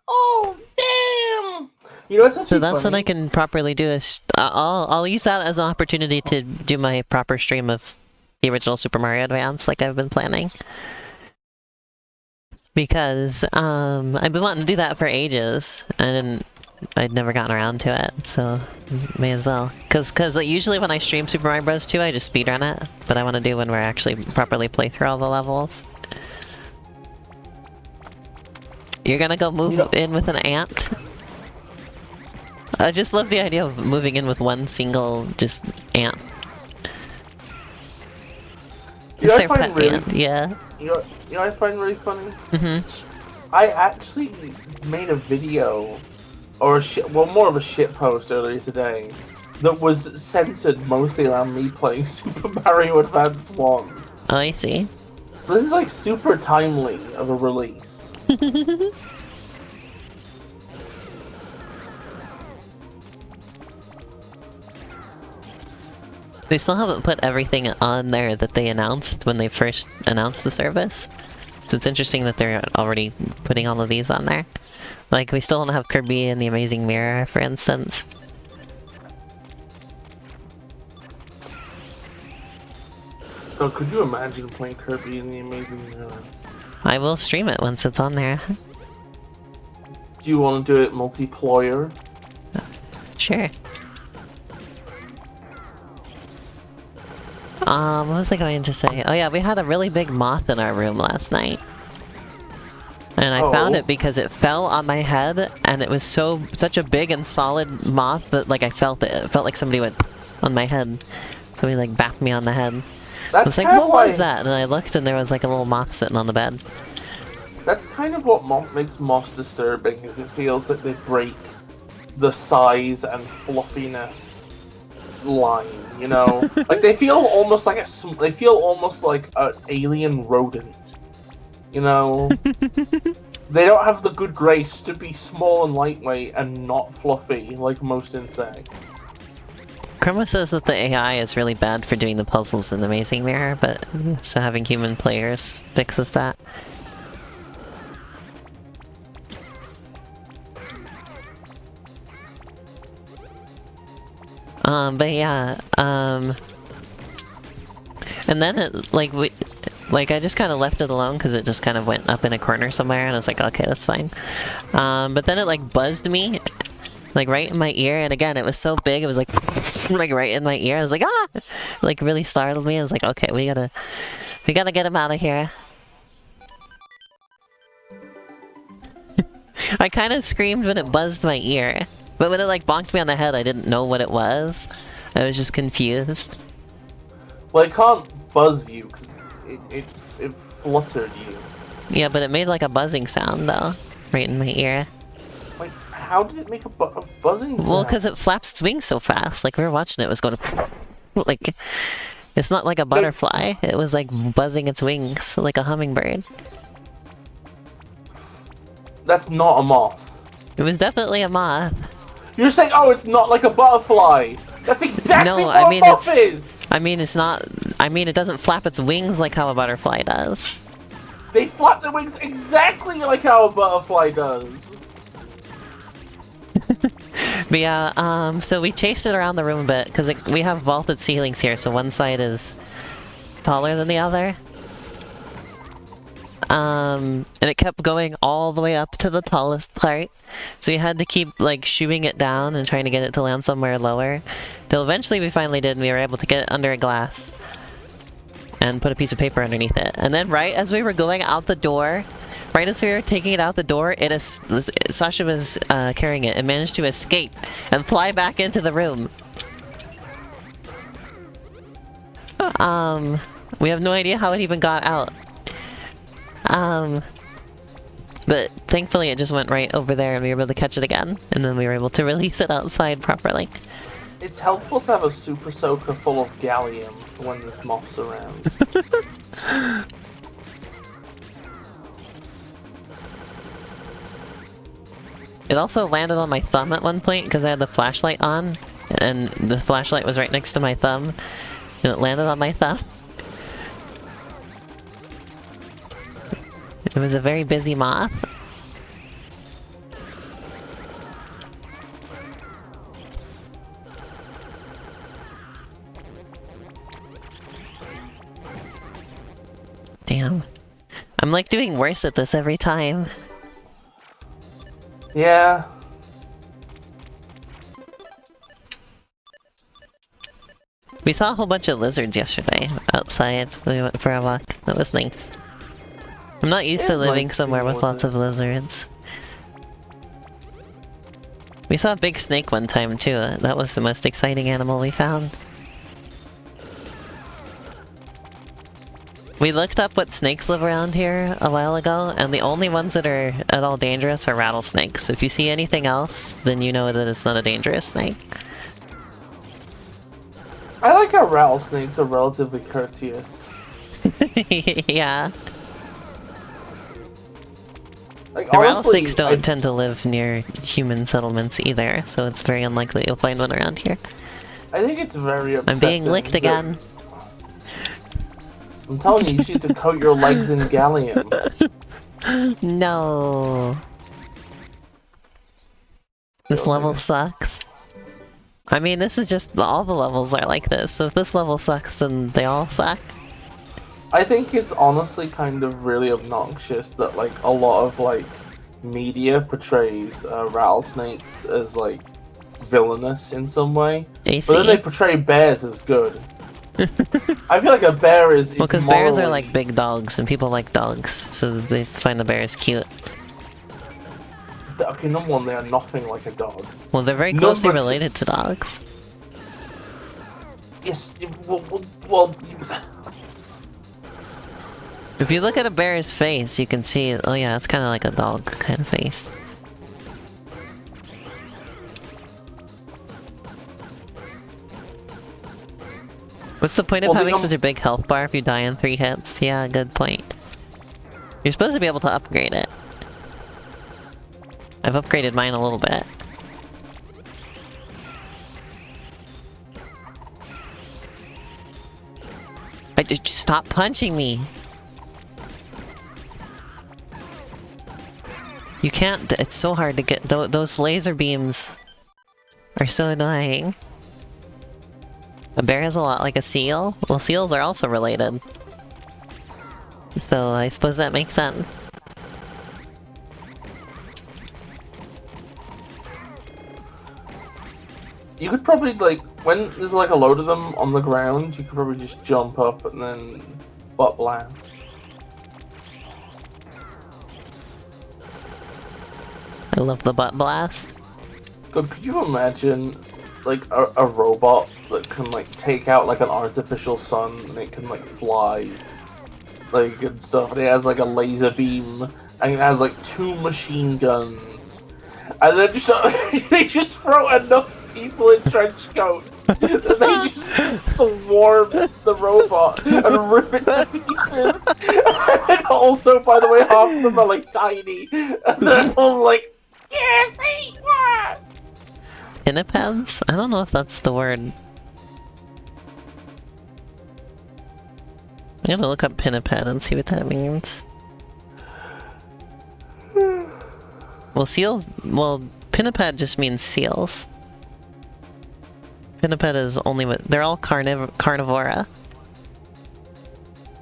Oh, damn! You know what's So that's funny? what I can properly do. I'll use that as an opportunity to do my proper stream of the original Super Mario Advance, like I've been planning. Because I've been wanting to do that for ages, and I'd never gotten around to it, so may as well. Because like, usually when I stream Super Mario Bros. 2, I just speedrun it, but I want to do when we're actually properly play through all the levels. You're gonna go move in with an ant? I just love the idea of moving in with one single, just ant. It's their pet ant, yeah. You know what I find really funny? Mm-hmm. I actually made a video, or more of a shit post earlier today, that was centered mostly around me playing Super Mario Advance 1. Oh, I see. So this is like super timely of a release. They still haven't put everything on there that they announced when they first announced the service. So it's interesting that they're already putting all of these on there. Like, we still don't have Kirby and the Amazing Mirror, for instance. So could you imagine playing Kirby in the Amazing Mirror? I will stream it once it's on there. Do you want to do it multiplayer? Sure. What was I going to say? Oh yeah, we had a really big moth in our room last night. And I found it because it fell on my head, and it was such a big and solid moth that, like, I felt it. It felt like somebody went on my head. So he, like, bapped me on the head. I was like, what was that? And I looked, and there was, like, a little moth sitting on the bed. That's kind of what makes moths disturbing, is it feels like they break the size and fluffiness line, you know? Like, they feel almost like an alien rodent, you know? They don't have the good grace to be small and lightweight and not fluffy like most insects. Chroma says that the AI is really bad for doing the puzzles in the Amazing Mirror, but so having human players fixes that. But yeah, and then it, like, I just kind of left it alone because it just kind of went up in a corner somewhere, and I was like, okay, that's fine. But then it, like, buzzed me, like, right in my ear, and again, it was so big, it was like, like, right in my ear. I was like, ah! Like, really startled me. I was like, okay, we gotta get him out of here. I kind of screamed when it buzzed my ear, but when it, like, bonked me on the head, I didn't know what it was. I was just confused. Well, it can't buzz you, because it fluttered you. Yeah, but it made, like, a buzzing sound, though, right in my ear. Like, how did it make a buzzing sound? Well, because it flaps its wings so fast. Like, we were watching it, it was going like, it's not like a butterfly. It was, like, buzzing its wings like a hummingbird. That's not a moth. It was definitely a moth. You're saying, oh, it's not like a butterfly. That's exactly what a moth is. I mean, it's not. I mean, it doesn't flap its wings like how a butterfly does. They flap their wings exactly like how a butterfly does. But yeah, so we chased it around the room a bit because we have vaulted ceilings here, so one side is taller than the other. And it kept going all the way up to the tallest part, so we had to keep, like, shooing it down and trying to get it to land somewhere lower, till eventually we finally did, and we were able to get it under a glass and put a piece of paper underneath it. And then right as we were going out the door, right as we were taking it out the door, Sasha was carrying it and managed to escape and fly back into the room. We have no idea how it even got out. But thankfully it just went right over there and we were able to catch it again, and then we were able to release it outside properly. It's helpful to have a super soaker full of gallium when this moth's around. It also landed on my thumb at one point because I had the flashlight on, and the flashlight was right next to my thumb, and it landed on my thumb. It was a very busy moth. Damn. I'm like doing worse at this every time. Yeah. We saw a whole bunch of lizards yesterday outside when we went for a walk. That was nice. I'm not used to living somewhere with lots of lizards. We saw a big snake one time too. That was the most exciting animal we found. We looked up what snakes live around here a while ago, and the only ones that are at all dangerous are rattlesnakes. So if you see anything else, then you know that it's not a dangerous snake. I like how rattlesnakes are relatively courteous. Yeah. Like, the honestly, rattlesnakes don't tend to live near human settlements either, so it's very unlikely you'll find one around here. I think it's very upsetting. I'm being licked again. I'm telling you, you need to coat your legs in gallium. No. This level sucks. I mean, this is just all the levels are like this, so if this level sucks, then they all suck. I think it's honestly kind of really obnoxious that, like, a lot of, like, media portrays rattlesnakes as, like, villainous in some way. But then they portray bears as good. I feel like a bear is well, because bears are like big dogs, and people like dogs, so they find the bears cute. Okay, number one, they are nothing like a dog. Well, they're very closely related to dogs. Yes, well... If you look at a bear's face, you can see, oh yeah, it's kind of like a dog kind of face. What's the point of having such a big health bar if you die in 3 hits? Yeah, good point. You're supposed to be able to upgrade it. I've upgraded mine a little bit. Just stop punching me! You can't, it's so hard to get, those laser beams are so annoying. A bear is a lot like a seal. Well, seals are also related. So I suppose that makes sense. You could probably, like, when there's like a load of them on the ground, you could probably just jump up and then butt blast. I love the butt blast. God, could you imagine, like, a robot that can, like, take out, like, an artificial sun and it can, like, fly, like, and stuff, and it has, like, a laser beam, and it has, like, 2 machine guns, and then just, they just throw enough people in trench coats that they just swarm the robot and rip it to pieces. And also, by the way, half of them are, like, tiny, and they're all like, yes, eat what? Pinnipeds? I don't know if that's the word. I'm gonna look up pinniped and see what that means. Well, seals... Well, pinniped just means seals. Pinniped is only what... They're all carnivora.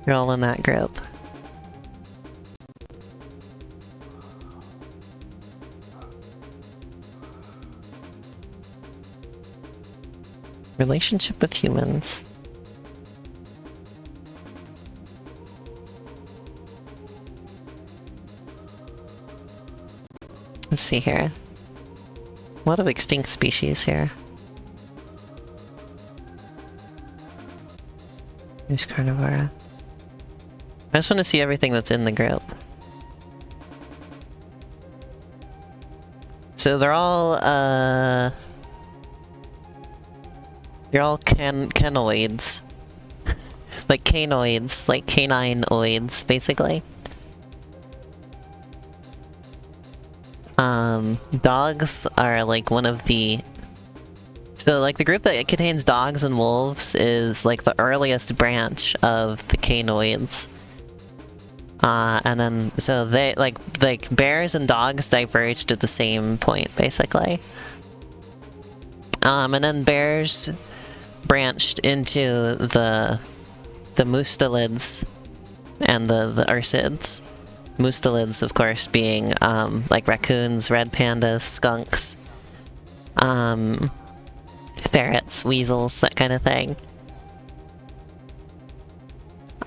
They're all in that group. Relationship with humans. Let's see here. A lot of extinct species here. There's carnivora. I just want to see everything that's in the group. So they're all canoids. Like canoids, like canine-oids, basically. Dogs are like one of the... So like the group that contains dogs and wolves is like the earliest branch of the canoids. And then, so they, like bears and dogs diverged at the same point, basically. And then bears branched into the mustelids and the ursids. Mustelids, of course, being like raccoons, red pandas, skunks, ferrets, weasels, that kind of thing.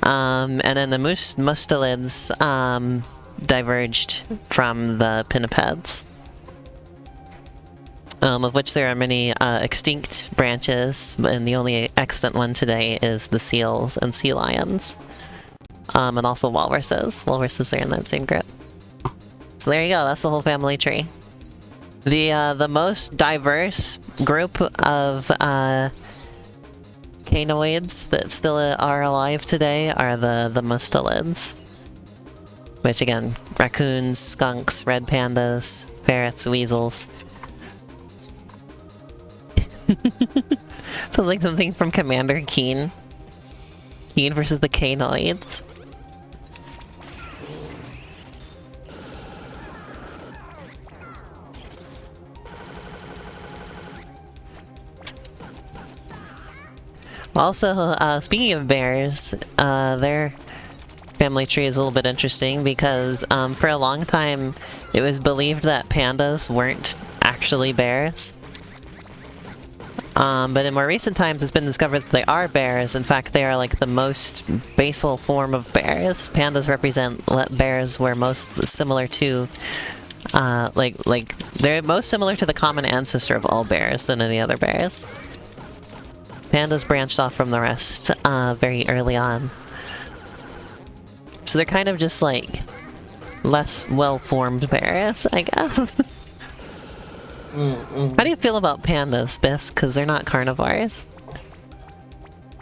And then the mustelids diverged from the pinnipeds, of which there are many extinct branches, and the only extant one today is the seals and sea lions. And also walruses. Walruses are in that same group. So there you go, that's the whole family tree. The most diverse group of canoids that still are alive today are the mustelids. Which again, raccoons, skunks, red pandas, ferrets, weasels. Sounds like something from Commander Keen. Keen versus the canoids. Also, speaking of bears, their family tree is a little bit interesting because for a long time it was believed that pandas weren't actually bears. But in more recent times it's been discovered that they are bears. In fact, they are like the most basal form of bears. Pandas represent what bears were most similar to, like they're most similar to the common ancestor of all bears than any other bears. Pandas branched off from the rest very early on. So they're kind of just like less well-formed bears, I guess. How do you feel about pandas, Bis? Because they're not carnivores.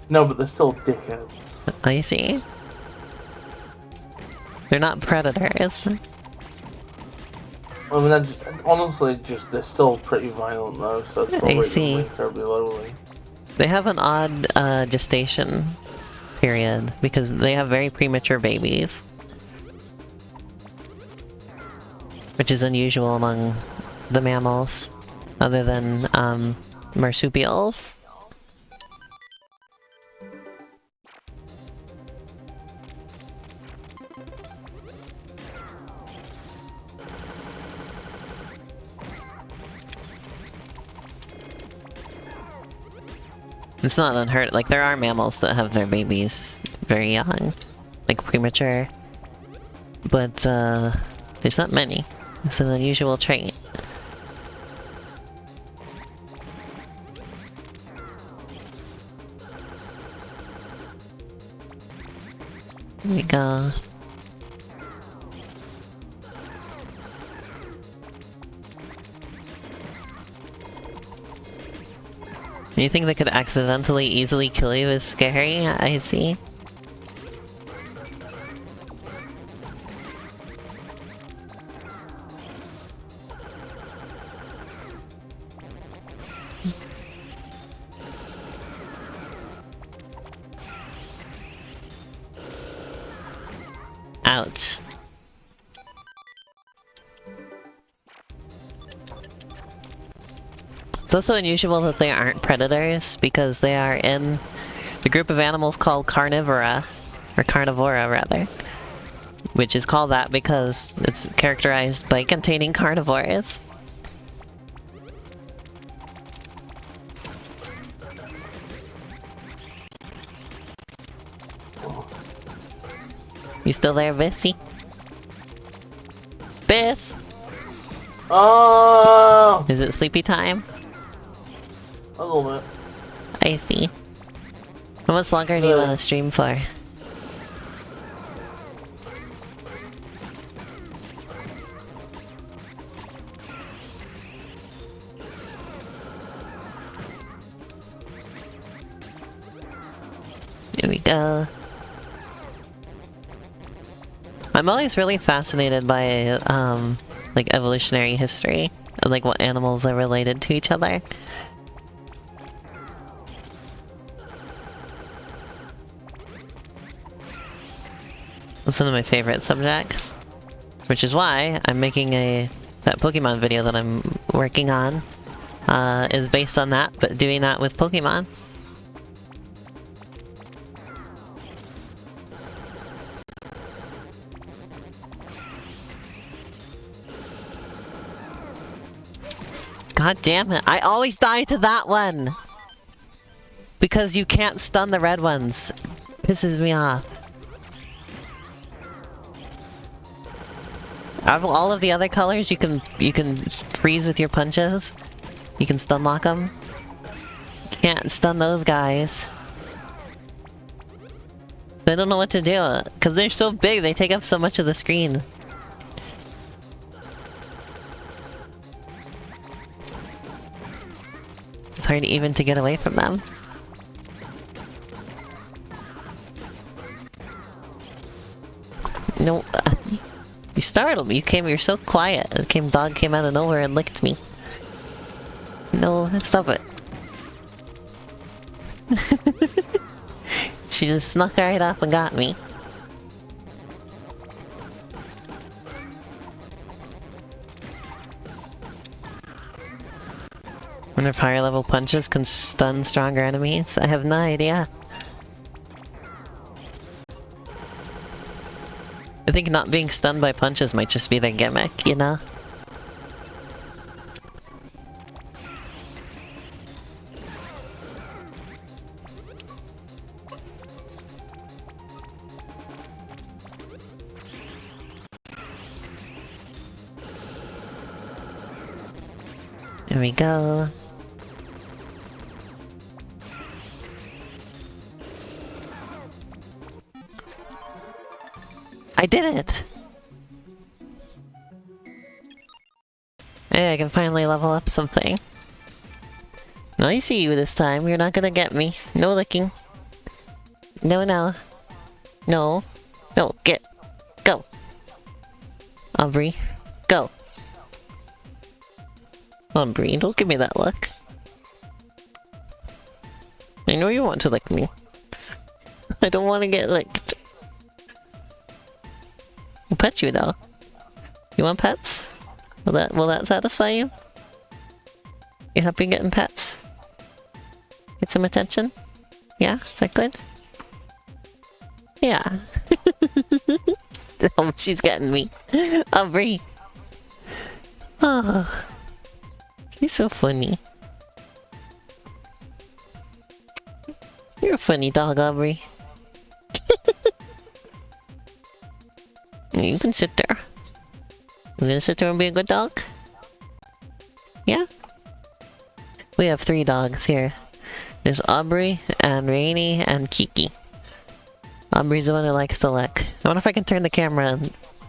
No, but they're still dickheads. I see. They're not predators. I mean, honestly, they're still pretty violent though, so it's I still see. terribly lonely. They have an odd gestation period because they have very premature babies, which is unusual among the mammals, other than marsupials. It's not unheard. Like, there are mammals that have their babies very young, like premature. But, there's not many. It's an unusual trait. Here we go. You think they could accidentally easily kill you is scary? I see. Ouch. It's also unusual that they aren't predators, because they are in the group of animals called carnivora, or carnivora rather, which is called that because it's characterized by containing carnivores. You still there, Bissy? Biss! Oh! Is it sleepy time? A little bit. I see. How much longer do you want to stream for? Here we go. I'm always really fascinated by, like, evolutionary history, and, like, what animals are related to each other. It's one of my favorite subjects, which is why I'm making that Pokemon video that I'm working on, is based on that, but doing that with Pokemon. God damn it, I always die to that one! Because you can't stun the red ones. Pisses me off. Out of all of the other colors, you can freeze with your punches. You can stun lock them. You can't stun those guys. So I don't know what to do, because they're so big, they take up so much of the screen. It's hard even to get away from them. No, you startled me. You're so quiet. Dog came out of nowhere and licked me. No, stop it. She just snuck right up and got me. Wonder if higher level punches can stun stronger enemies? I have no idea. I think not being stunned by punches might just be their gimmick, you know? There we go. I did it! Hey, I can finally level up something. No, I see you this time. You're not gonna get me. No licking. No, no. No. No, get. Go. Aubrey. Go. Aubrey, don't give me that look. I know you want to lick me. I don't want to get licked. I'll pet you though. You want pets? Will that satisfy you? You happy getting pets? Get some attention? Yeah? Is that good? Yeah. Oh, she's getting me. Aubrey. Oh. You're so funny. You're a funny dog, Aubrey. You can sit there. You gonna sit there and be a good dog? Yeah? We have 3 dogs here. There's Aubrey, and Rainy, and Kiki. Aubrey's the one who likes to lick. I wonder if I can turn the camera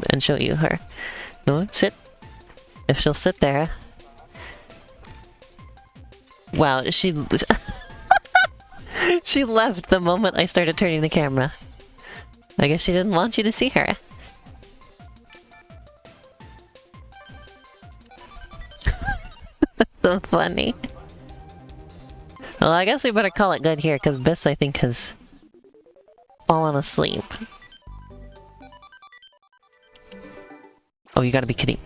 and show you her. No, sit. If she'll sit there. Wow, she... she left the moment I started turning the camera. I guess she didn't want you to see her. That's so funny. Well, I guess we better call it good here, because Bis, I think, has fallen asleep. Oh, you gotta be kidding.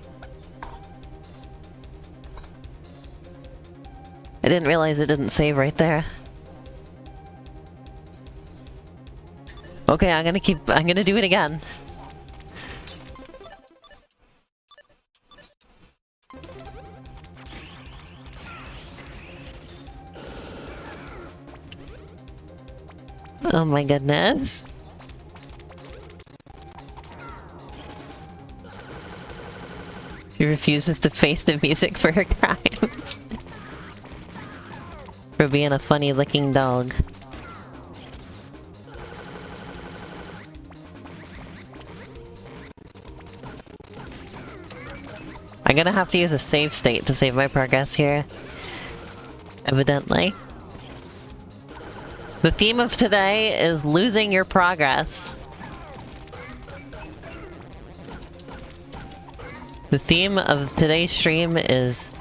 I didn't realize it didn't save right there. Okay, I'm gonna do it again. Oh my goodness. She refuses to face the music for her crimes. For being a funny looking dog. I'm gonna have to use a save state to save my progress here. Evidently. The theme of today is losing your progress. The theme of today's stream is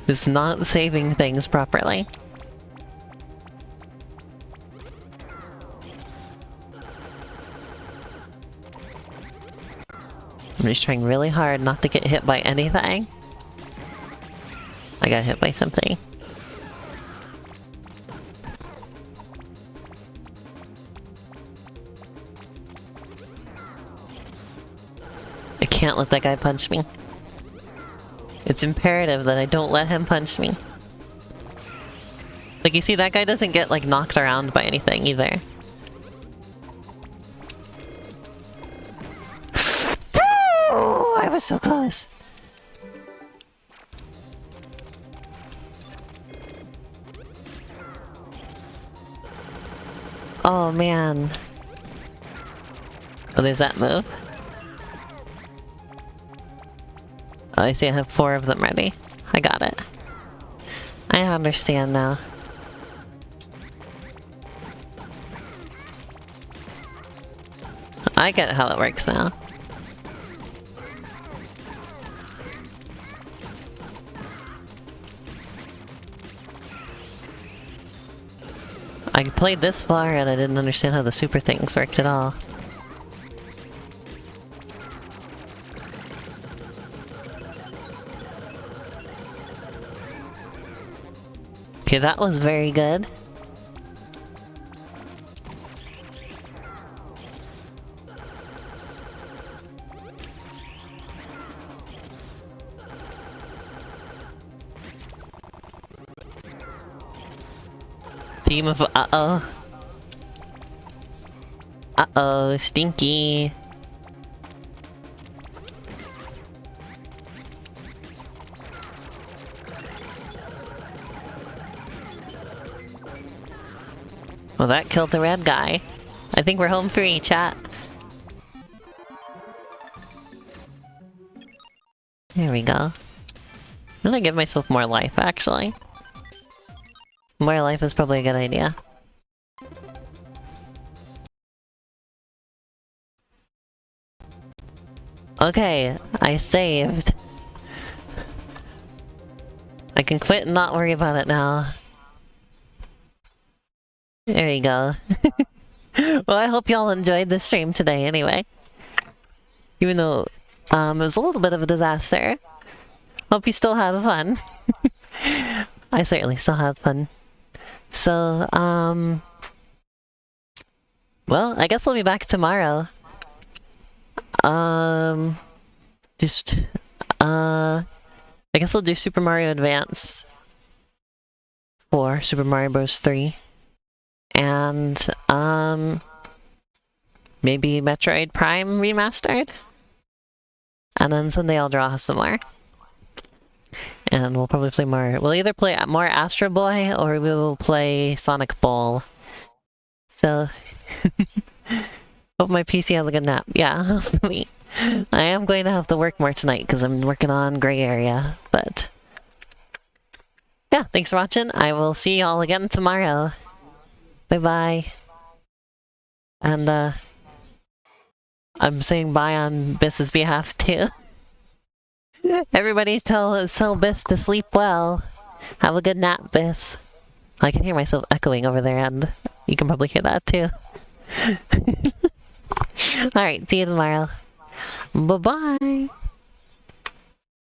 is not saving things properly. I'm just trying really hard not to get hit by anything. I got hit by something. I can't let that guy punch me. It's imperative that I don't let him punch me. Like, you see, that guy doesn't get, like, knocked around by anything either. Oh, I was so close. Oh, man. Oh, there's that move. Oh, I see I have 4 of them ready. I got it. I understand now. I get how it works now. I played this far and I didn't understand how the super things worked at all. Okay, that was very good. Theme of uh-oh. Uh-oh, stinky. Well, that killed the red guy. I think we're home free, chat. There we go. I'm gonna give myself more life, actually. More life is probably a good idea. Okay, I saved. I can quit and not worry about it now. There you go. Well, I hope y'all enjoyed this stream today anyway. Even though it was a little bit of a disaster. Hope you still had fun. I certainly still had fun. So, well, I guess I'll be back tomorrow. I guess I'll do Super Mario Advance for Super Mario Bros. 3. And, maybe Metroid Prime Remastered? And then Sunday I'll draw some more. And we'll probably play more. We'll either play more Astro Boy or we will play Sonic Bowl. So, hope my PC has a good nap. Yeah, hopefully. I am going to have to work more tonight because I'm working on Gray Area. But, yeah, thanks for watching. I will see y'all again tomorrow. Bye-bye. And, I'm saying bye on Biss's behalf, too. Everybody tell Biss to sleep well. Have a good nap, Biss. I can hear myself echoing over there, and you can probably hear that, too. Alright, see you tomorrow. Bye-bye!